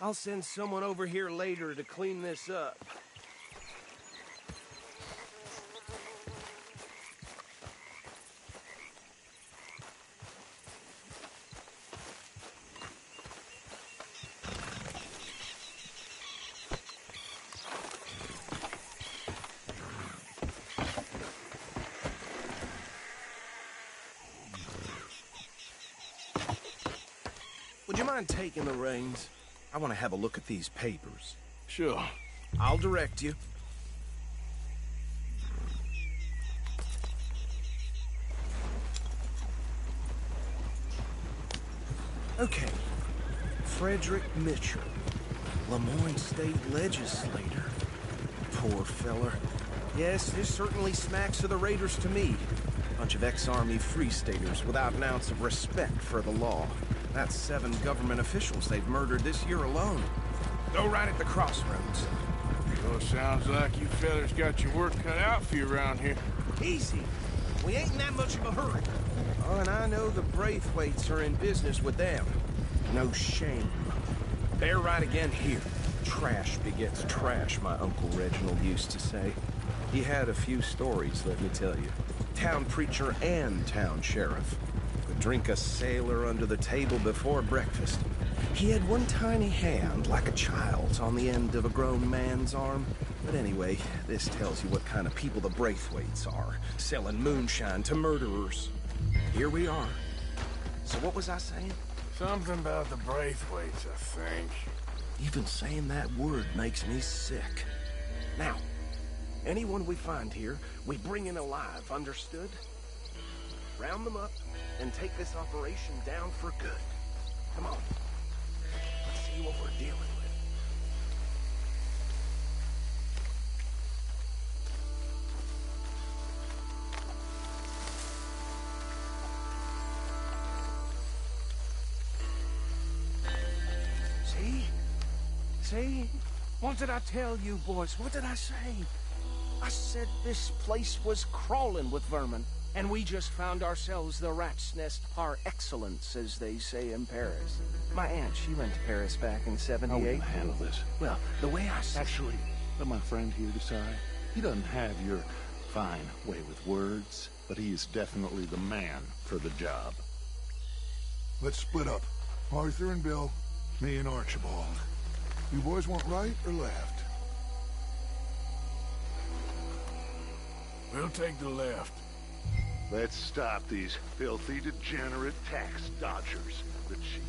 I'll send someone over here later to clean this up. Would you mind taking the reins? I want to have a look at these papers. Sure. I'll direct you. Okay. Frederick Mitchell, Lemoyne State Legislator. Poor feller. Yes, this certainly smacks of the Raiders to me. Bunch of ex-Army Free Staters without an ounce of respect for the law. That's 7 government officials they've murdered this year alone. Go right at the crossroads. Sure sounds like you fellas got your work cut out for you around here. Easy. We ain't in that much of a hurry. Oh, and I know the Braithwaites are in business with them. No shame. Bear right again here. Trash begets trash, my Uncle Reginald used to say. He had a few stories, let me tell you. Town preacher and town sheriff. Could drink a sailor under the table before breakfast. He had one tiny hand, like a child's, on the end of a grown man's arm. But anyway, this tells you what kind of people the Braithwaites are, selling moonshine to murderers. Here we are. So what was I saying? Something about the Braithwaites, I think. Even saying that word makes me sick. Now, anyone we find here, we bring in alive, understood? Round them up and take this operation down for good. Come on. Let's see what we're dealing with. See? What did I tell you, boys? What did I say? I said this place was crawling with vermin, and we just found ourselves the rat's nest par excellence, as they say in Paris. My aunt, she went to Paris back in '78. How are we gonna handle this? Well, the way I said... Actually, let my friend here decide. He doesn't have your fine way with words, but he is definitely the man for the job. Let's split up. Arthur and Bill, me and Archibald. You boys want right or left? We'll take the left. Let's stop these filthy, degenerate tax dodgers. The cheek.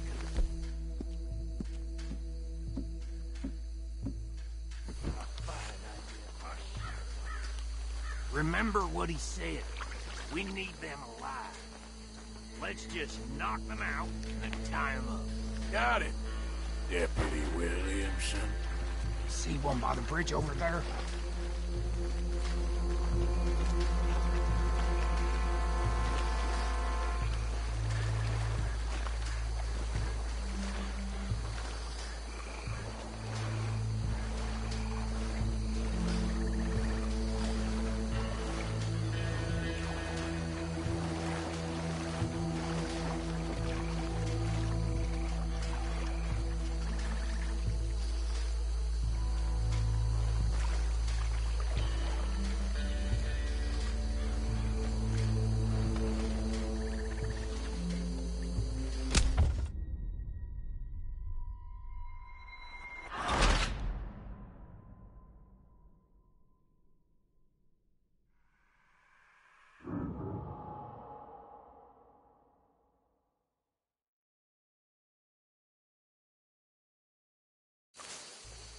Remember what he said. We need them alive. Let's just knock them out and tie them up. Got it. Deputy Williamson. See one by the bridge over there?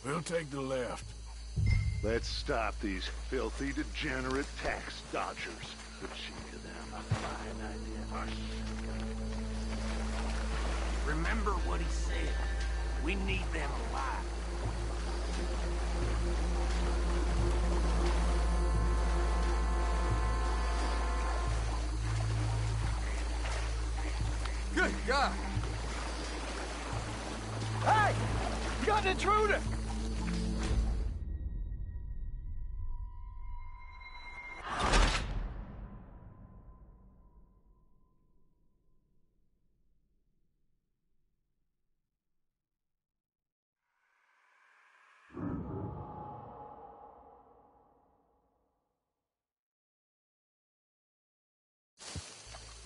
We'll take the left. Let's stop these filthy, degenerate tax dodgers. The cheek of them. A fine idea. Remember what he said. We need them alive. Good God! Hey! You got an intruder!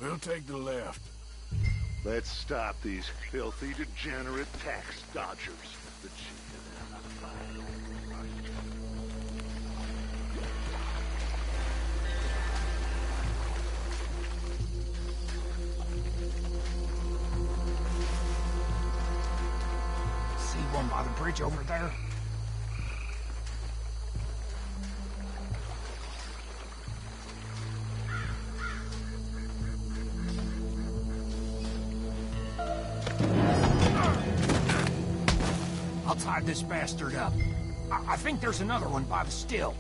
We'll take the left. Let's stop these filthy, degenerate tax dodgers. The cheek of them. A fine See one by the bridge over there? I'll tie this bastard up. I think there's another one by the still.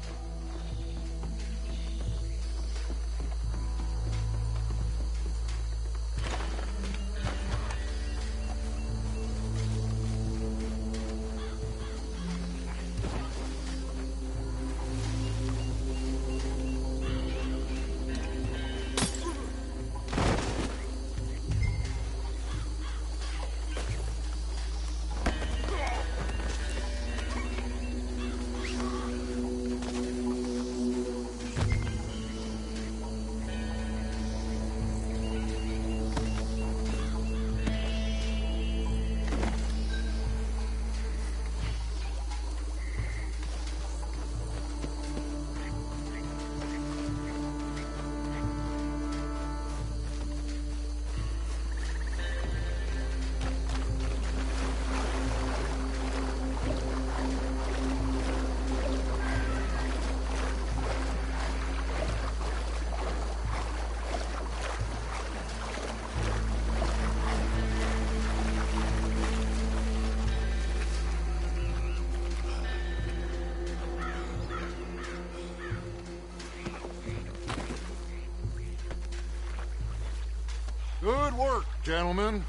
Good work, gentlemen.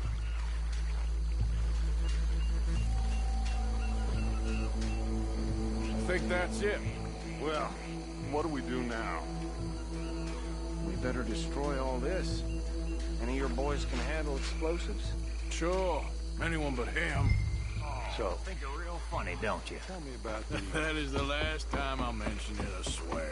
I think that's it. Well, what do we do now? We better destroy all this. Any of your boys can handle explosives? Sure. Anyone but him. So, think you're real funny, don't you? Tell me about these. That is the last time I'll mention it, I swear.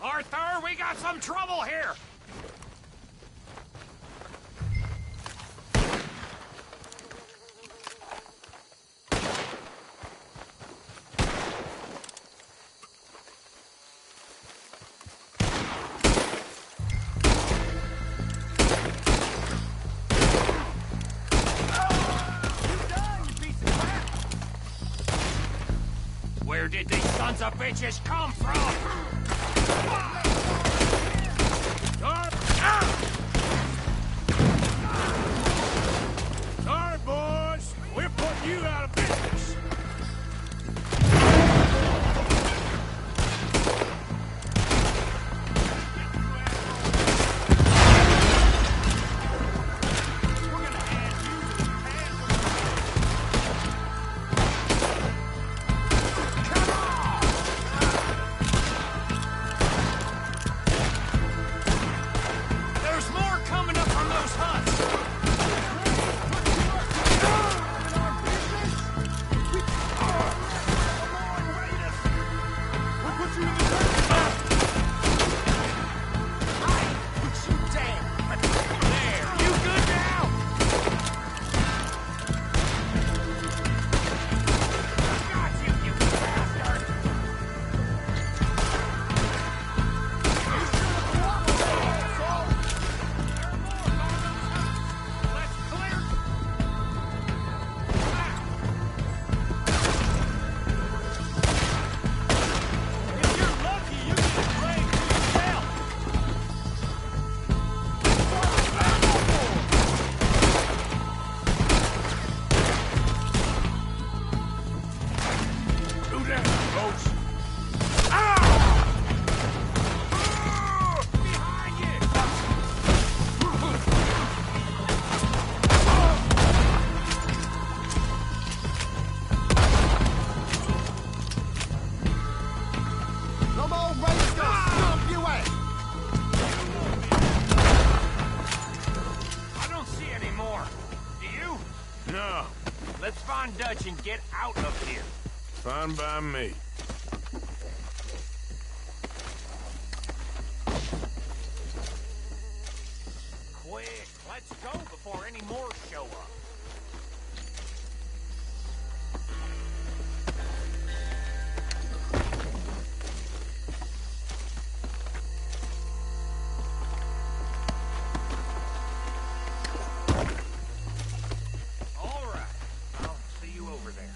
Arthur, we got some trouble here! Where did these sons of bitches come from? Sorry, boys. We're putting you out of business. There's more coming up from those huts! Let's find Dutch and get out of here. Fine by me. Quick, let's go before any more show up. All right, I'll see you over there.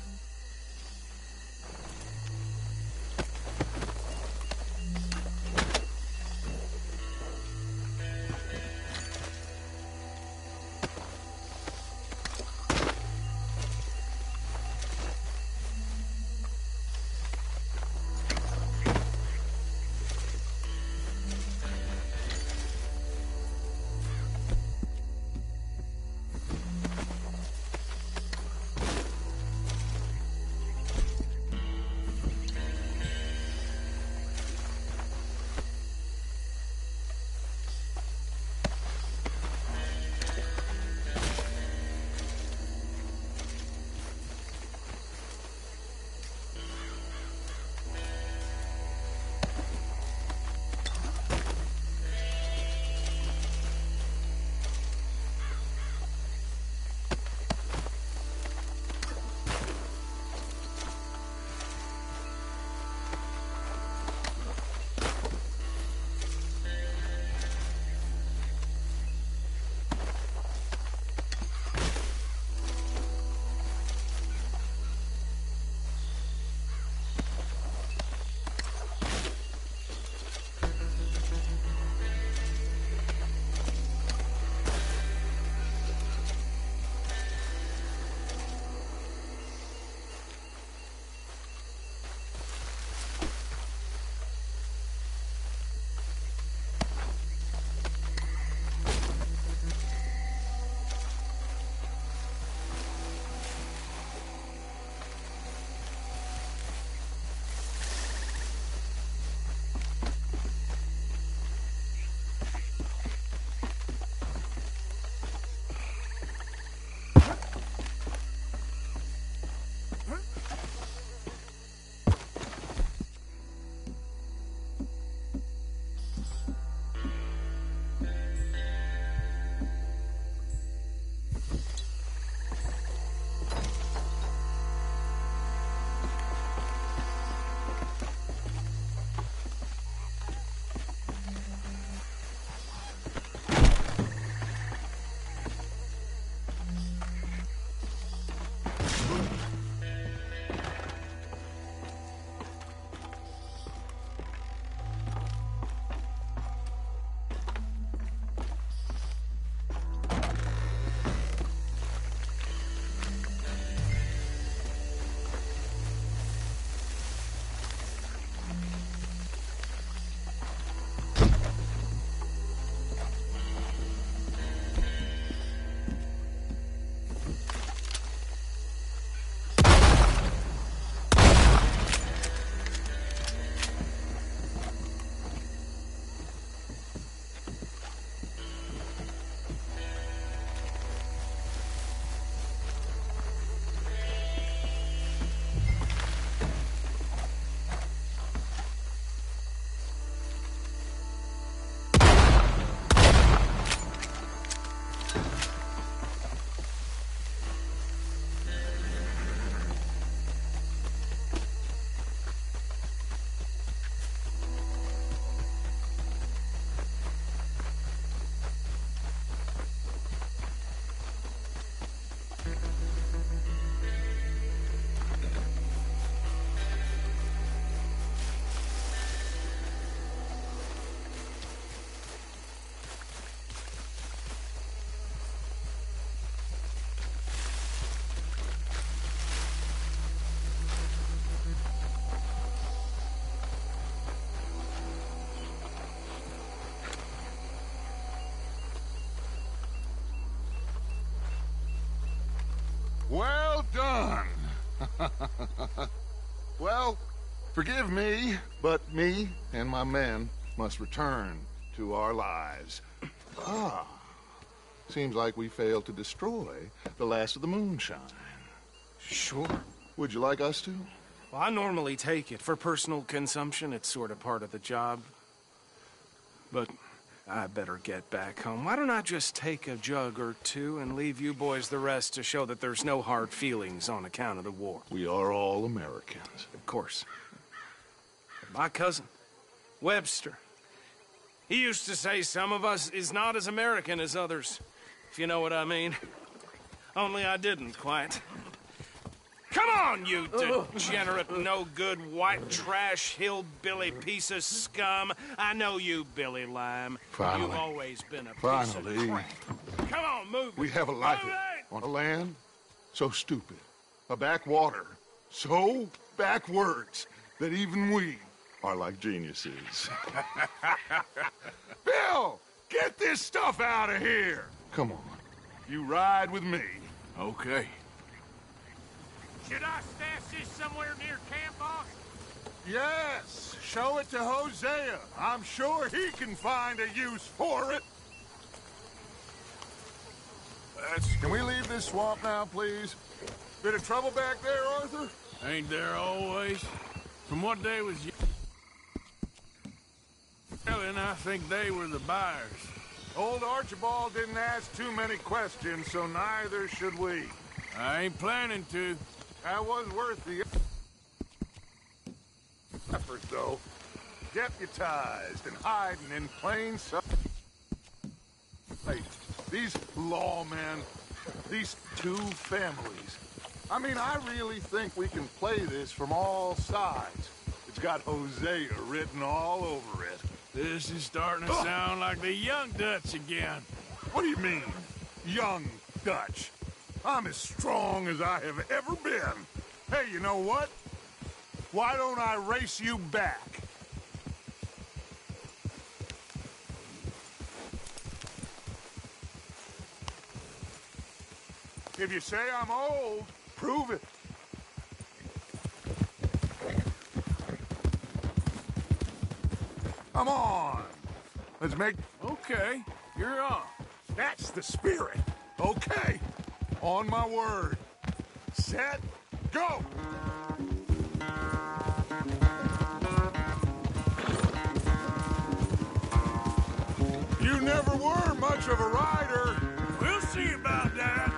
done. Well, forgive me, but me and my men must return to our lives. Seems like we failed to destroy the last of the moonshine. Sure. Would you like us to? Well, I normally take it. For personal consumption, it's sort of part of the job. But I better get back home. Why don't I just take a jug or two and leave you boys the rest to show that there's no hard feelings on account of the war? We are all Americans. Of course. My cousin, Webster, he used to say some of us is not as American as others, if you know what I mean. Only I didn't quite. Come on, you degenerate, no-good, white trash, hillbilly piece of scum. I know you, Billy Lime. Finally. You've always been a piece Finally. of crap. Come on, move We it. have a life Move it! on a land so stupid, a backwater so backwards that even we are like geniuses. Bill, get this stuff out of here. Come on, you ride with me. Okay. Should I stash this somewhere near camp, boss? Yes, show it to Hosea. I'm sure he can find a use for it. Can we leave this swamp now, please? Bit of trouble back there, Arthur? Ain't there always? From what they was yelling, I think they were the buyers. Old Archibald didn't ask too many questions, so neither should we. I ain't planning to. That was worth the effort, though. Deputized and hiding in plain sight. Hey, these lawmen, these two families. I mean, I really think we can play this from all sides. It's got Hosea written all over it. This is starting to sound like the Young Dutch again. What do you mean, Young Dutch? I'm as strong as I have ever been. Hey, you know what? Why don't I race you back? If you say I'm old, prove it. Come on. Let's make... Okay, you're on. That's the spirit. Okay. On my word. Set, go! You never were much of a rider. We'll see about that.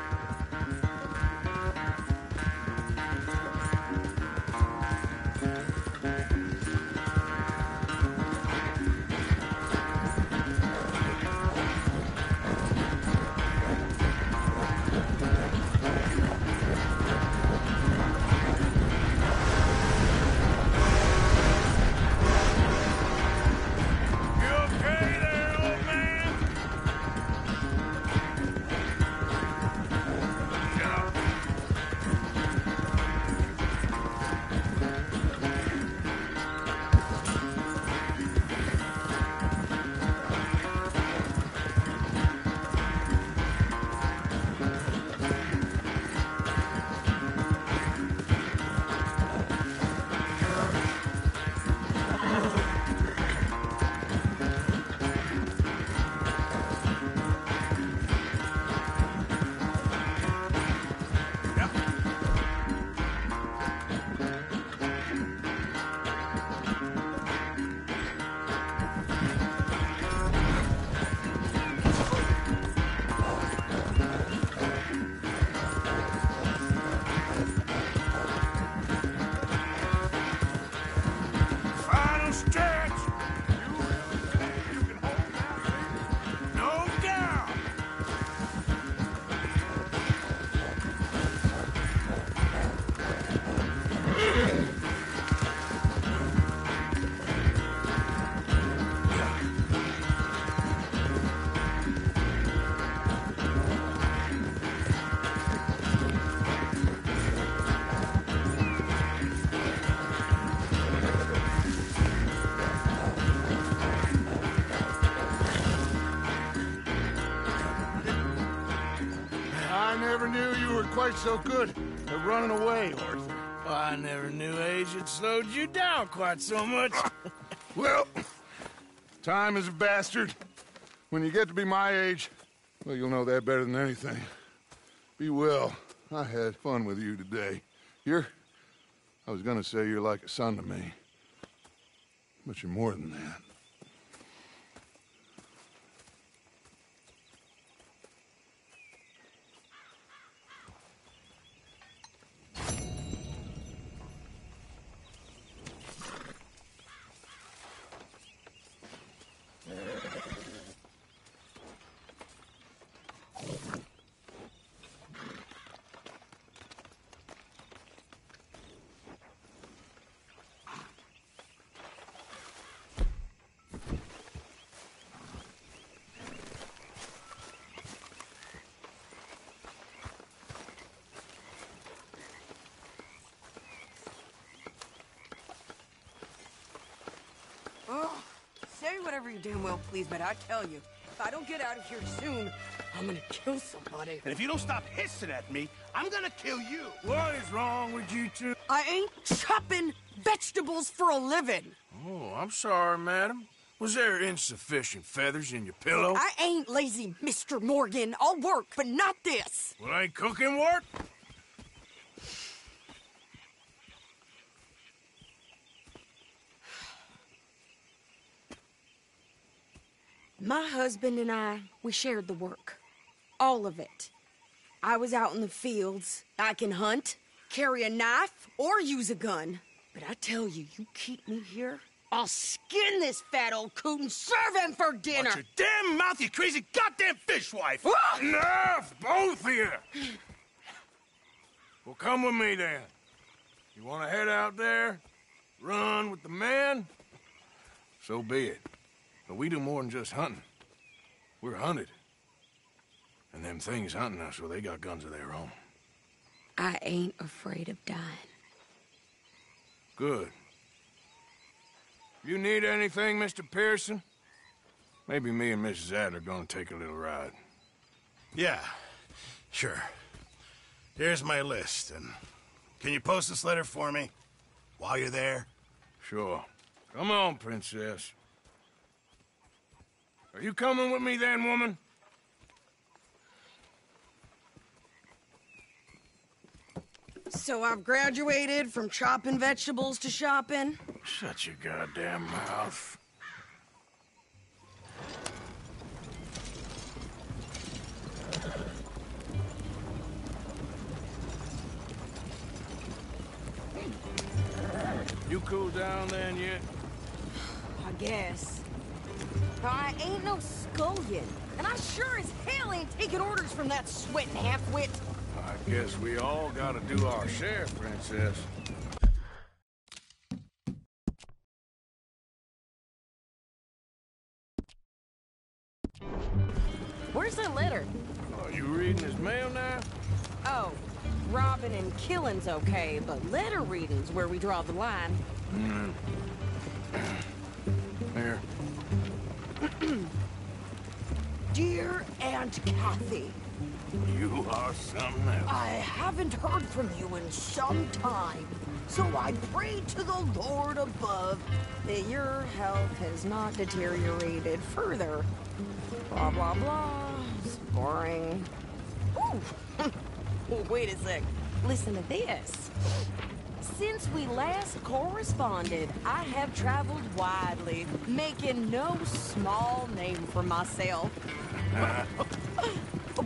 quite so good at running away, Arthur. Well, I never knew age had slowed you down quite so much. Well, time is a bastard. When you get to be my age, well, you'll know that better than anything. Be well. I had fun with you today. I was gonna say you're like a son to me. But you're more than that. Oh, say whatever you damn well please, but I tell you, if I don't get out of here soon, I'm gonna kill somebody. And if you don't stop hissing at me, I'm gonna kill you. What is wrong with you two? I ain't chopping vegetables for a living. Oh, I'm sorry, madam. Was there insufficient feathers in your pillow? I ain't lazy, Mr. Morgan. I'll work, but not this. Well, ain't cooking work? My husband and I, we shared the work. All of it. I was out in the fields. I can hunt, carry a knife, or use a gun. But I tell you, you keep me here, I'll skin this fat old coot and serve him for dinner. Watch your damn mouth, you crazy goddamn fishwife! Enough, both of you! Well, come with me, then. You want to head out there, run with the men? So be it. But we do more than just hunting. We're hunted. And them things hunting us, well, they got guns of their own. I ain't afraid of dying. Good. You need anything, Mr. Pearson? Maybe me and Mrs. Adler are gonna take a little ride. Yeah, sure. Here's my list, and can you post this letter for me while you're there? Sure. Come on, Princess. Are you coming with me then, woman? So I've graduated from chopping vegetables to shopping? Shut your goddamn mouth. You cool down then yet? I guess. I ain't no scullion, and I sure as hell ain't taking orders from that sweating half-wit. I guess we all gotta do our share, Princess. Where's that letter? Are you reading his mail now? Oh, robbing and killing's okay, but letter reading's where we draw the line. Here. Dear Aunt Kathy, You are something else. I haven't heard from you in some time, so I pray to the Lord above that your health has not deteriorated further. Blah, blah, blah. It's boring. Ooh. Wait a sec. Listen to this. Since we last corresponded, I have traveled widely, making no small name for myself.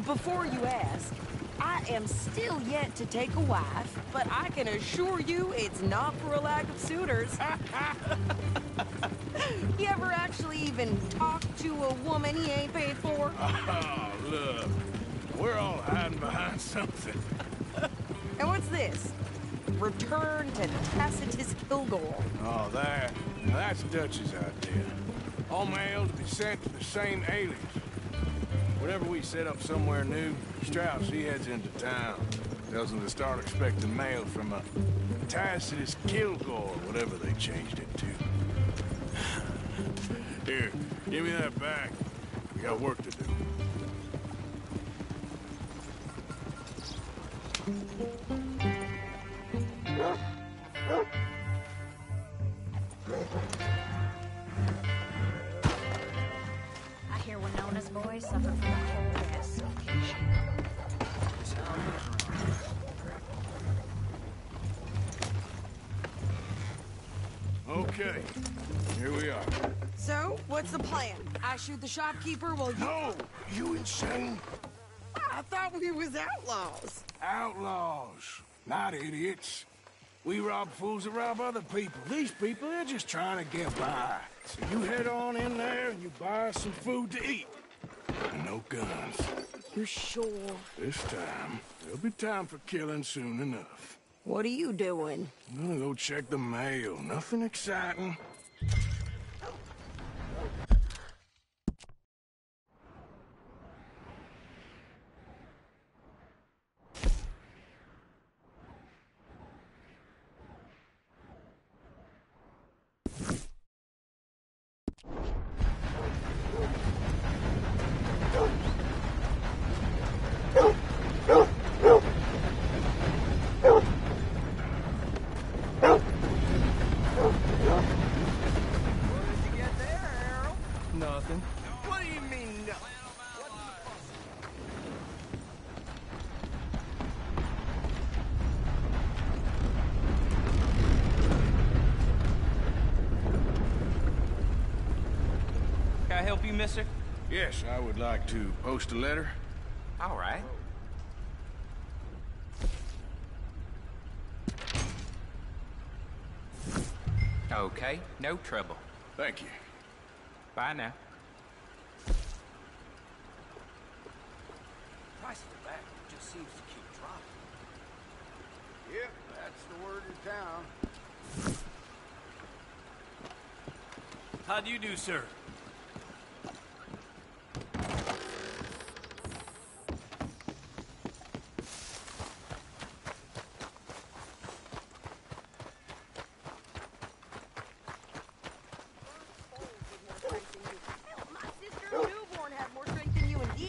Before you ask, I am still yet to take a wife, but I can assure you it's not for a lack of suitors. You ever actually even talk to a woman he ain't paid for? Oh, look. We're all hiding behind something. And what's this? Return to Tacitus Kilgore. Oh, that. Now that's Dutch's idea. All mail to be sent to the same alias. Whenever we set up somewhere new, Strauss, he heads into town. Tells them to start expecting mail from a Tacitus Kilgore, whatever they changed it to. Here, give me that back. We got work to do. I hear Winona's boys suffer from a cold gas suffocation. Okay, here we are. So, what's the plan? I shoot the shopkeeper while you... No! You insane? I thought we was outlaws. Outlaws, not idiots. We rob fools that rob other people. These people, they're just trying to get by. So you head on in there and you buy us some food to eat. And no guns. You're sure? This time, there'll be time for killing soon enough. What are you doing? I'm gonna go check the mail. Nothing exciting. Nothing. What do you mean, no? Can I help you, mister? Yes, I would like to post a letter. All right. Okay, no trouble. Thank you. Bye now. Price of tobacco just seems to keep dropping. Yep, that's the word in town. How do you do, sir?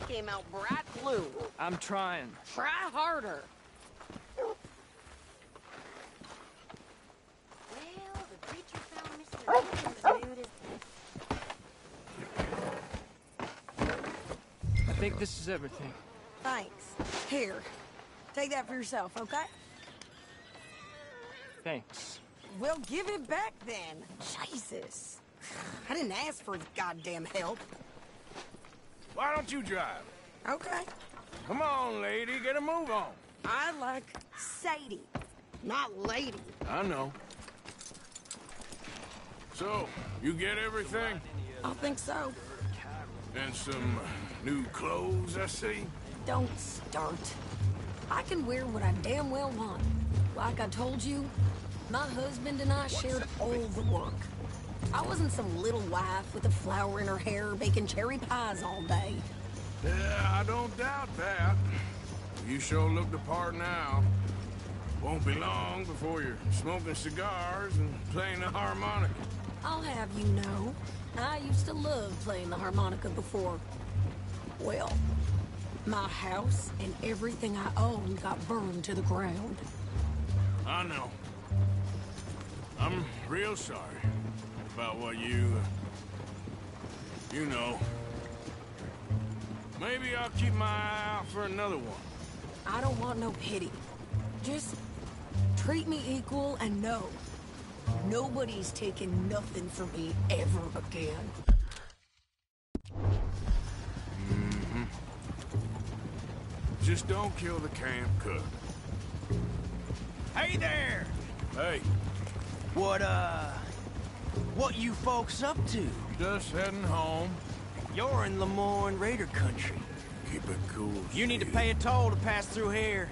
Came out bright blue. I'm trying. Try harder. Well, the preacher found Mr. Lincoln's mood is... I think this is everything. Thanks. Here, take that for yourself, okay? Thanks. Well, give it back then. Jesus. I didn't ask for his goddamn help. Why don't you drive? Okay. Come on, lady, get a move on. I like Sadie, not lady. I know. So, you get everything? I think so. And some new clothes, I see? Don't start. I can wear what I damn well want. Like I told you, my husband and I shared all the work. I wasn't some little wife with a flower in her hair baking cherry pies all day. Yeah, I don't doubt that. You sure look the part now. Won't be long before you're smoking cigars and playing the harmonica. I'll have you know, I used to love playing the harmonica before. Well, my house and everything I owned got burned to the ground. I know. I'm real sorry about what you know. Maybe I'll keep my eye out for another one. I don't want no pity. Just treat me equal and know nobody's taking nothing from me ever again. Mm-hmm. Just don't kill the camp cook. Hey there! Hey. What you folks up to? Just heading home. You're in Lemoyne Raider country. Keep it cool. You need to pay a toll to pass through here.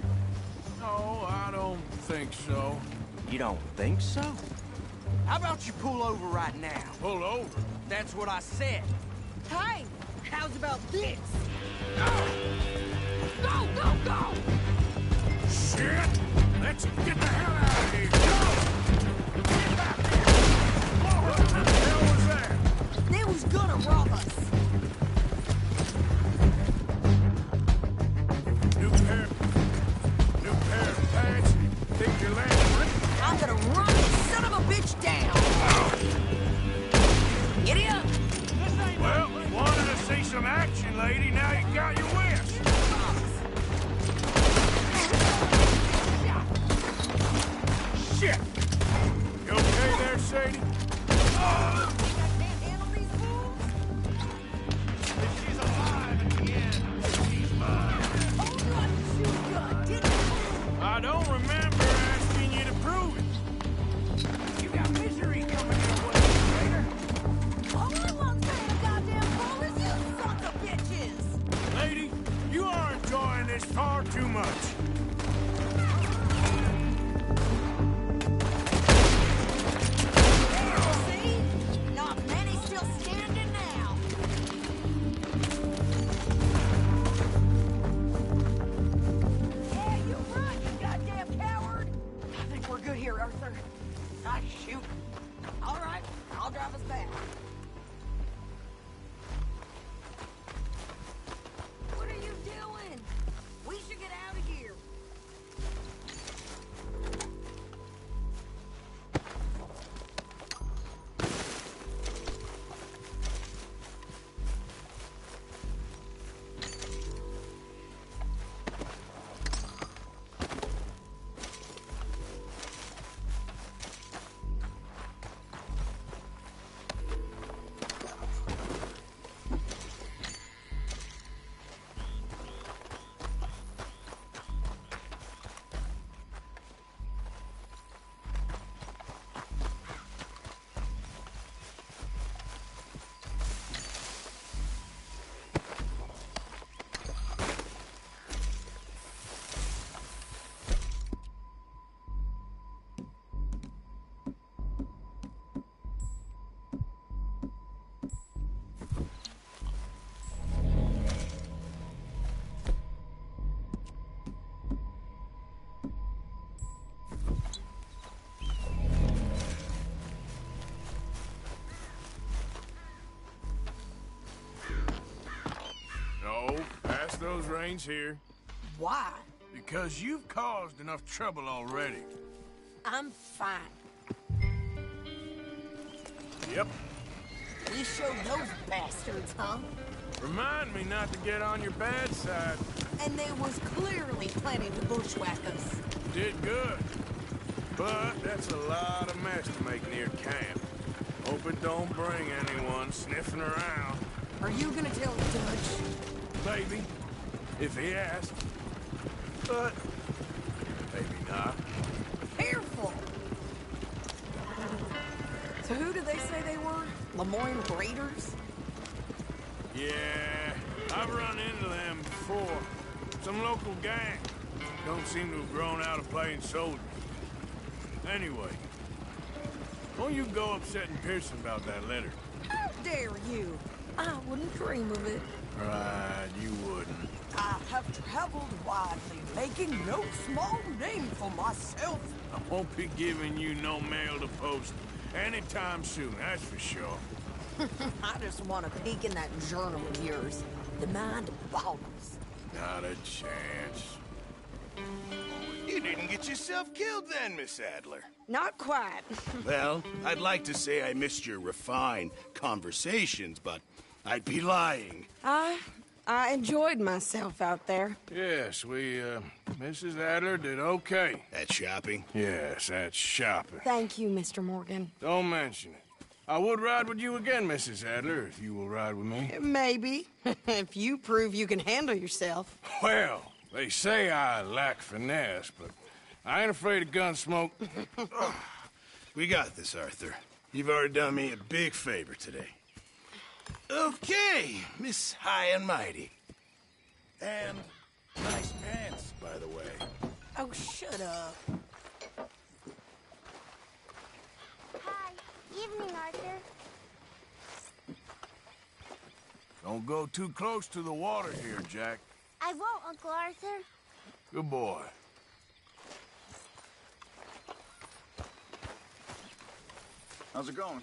No, I don't think so. You don't think so? How about you pull over right now? Pull over? That's what I said. Hey, how's about this? Go, go, go! Shit! Let's get the hell out of here! Go! Get back here! What the hell was that? They was gonna rob us. New pair fine, lady. Now you got your wish. Shit! You okay there, Sadie? If she's alive at the end, she's mine. I don't remember asking you to prove it. You got misery coming your way, traitor. All I want saying a goddamn fool is you sons of bitches! Lady, you are enjoying this far too much. See? Not many still standing now. Yeah, you run, you goddamn coward! I think we're good here, Arthur. Ah, shoot. All right, I'll drive us back. What are you doing? We should get out of here. No, pass those reins here. Why? Because you've caused enough trouble already. I'm fine. Yep. We showed those bastards, huh? Remind me not to get on your bad side. And they was clearly planning to bushwhack us. Did good. But that's a lot of mess to make near camp. Hope it don't bring anyone sniffing around. Are you gonna tell the judge? Maybe, if he asks. But maybe not. Careful! So who did they say they were? Lemoyne Raiders? Yeah, I've run into them before. Some local gang. Don't seem to have grown out of playing soldiers. Anyway, won't you go upsetting Pearson about that letter? How dare you? I wouldn't dream of it. Right, you wouldn't. I have traveled widely, making no small name for myself. I won't be giving you no mail to post anytime soon, that's for sure. I just want to peek in that journal of yours. The mind boggles. Not a chance. You didn't get yourself killed then, Miss Adler. Not quite. Well, I'd like to say I missed your refined conversations, but I'd be lying. I enjoyed myself out there. Yes, Mrs. Adler did okay. At shopping? Yes, at shopping. Thank you, Mr. Morgan. Don't mention it. I would ride with you again, Mrs. Adler, if you will ride with me. Maybe. If you prove you can handle yourself. Well, they say I lack finesse, but I ain't afraid of gun smoke. We got this, Arthur. You've already done me a big favor today. Okay, Miss High and Mighty. And nice pants, by the way. Oh, shut up. Hi. Evening, Arthur. Don't go too close to the water here, Jack. I won't, Uncle Arthur. Good boy. How's it going?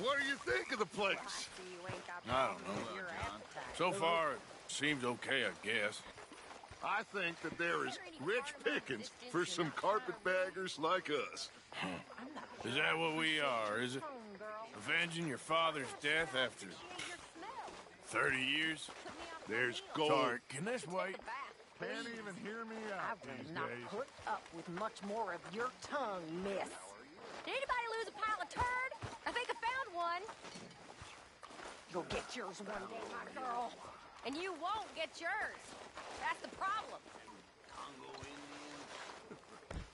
What do you think of the place? I don't know. So far, it seems okay, I guess. I think that there is rich pickings for some carpetbaggers like us. Is that what we are, is it? Avenging your father's death after 30 years? There's gold. Sorry, can this wait? Can't even hear me out I these will not days. put up with much more of your tongue, miss. Did anybody lose a pile of turd? I think I found one. You'll get yours one day, my girl. And you won't get yours. That's the problem. Congo Indians,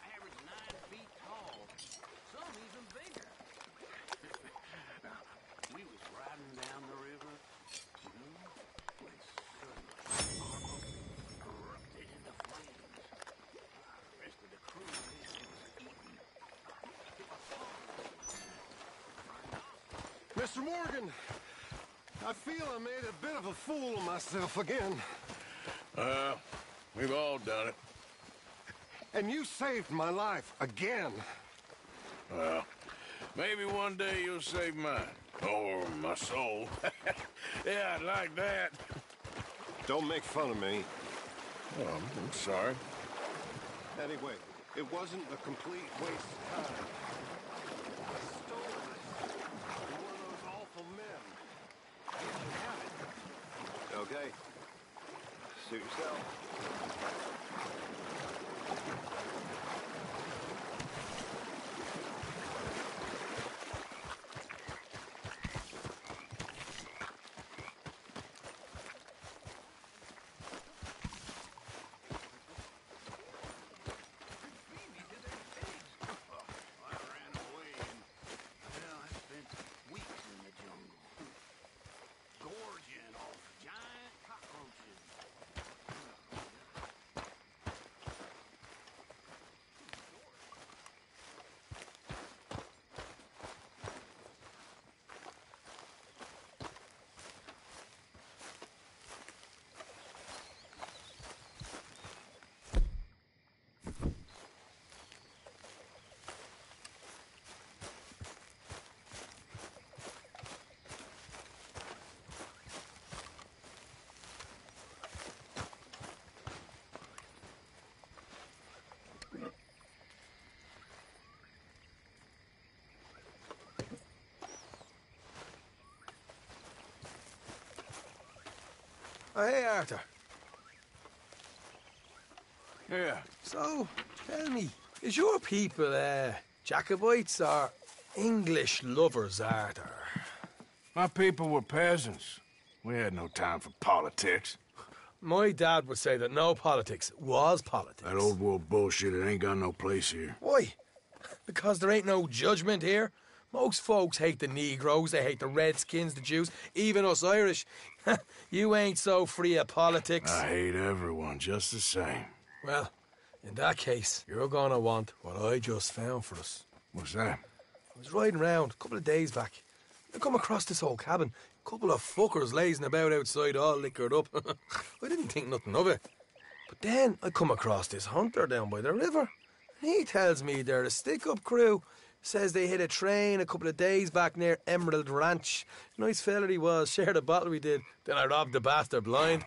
average 9 feet tall. Some even bigger. We was riding down the river, when suddenly erupted into flames. The rest of the crew was eaten. Mr. Morgan, I feel I made a bit of a fool of myself again. We've all done it. And you saved my life again. Well, maybe one day you'll save mine. Or my soul. Yeah, I'd like that. Don't make fun of me. Oh, I'm sorry. Anyway, it wasn't a complete waste of time. I stole this from one of those awful men. You have it. Okay. Suit yourself. Oh, hey, Arthur. Yeah. So, tell me, is your people, Jacobites or English lovers, Arthur? My people were peasants. We had no time for politics. My dad would say that no politics was politics. That old world bullshit, it ain't got no place here. Why? Because there ain't no judgment here. Most folks hate the Negroes, they hate the Redskins, the Jews, even us Irish. You ain't so free of politics. I hate everyone just the same. Well, in that case, you're gonna want what I just found for us. What's that? I was riding around a couple of days back. I come across this old cabin. A couple of fuckers lazing about outside all liquored up. I didn't think nothing of it. But then I come across this hunter down by the river. He tells me they're a stick-up crew. Says they hit a train a couple of days back near Emerald Ranch. Nice fella he was, shared a bottle we did. Then I robbed the bastard blind.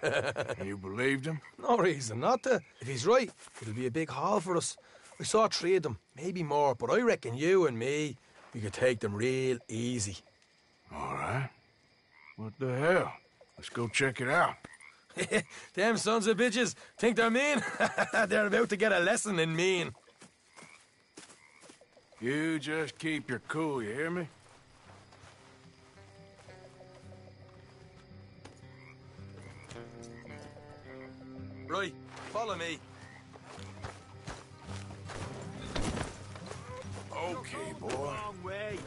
You believed him? No reason not to. If he's right, it'll be a big haul for us. I saw 3 of them, maybe more, but I reckon you and me, we could take them real easy. All right. What the hell? Let's go check it out. Them sons of bitches think they're mean. They're about to get a lesson in mean. You just keep your cool, you hear me? Right, follow me. Okay, boy. Wrong way.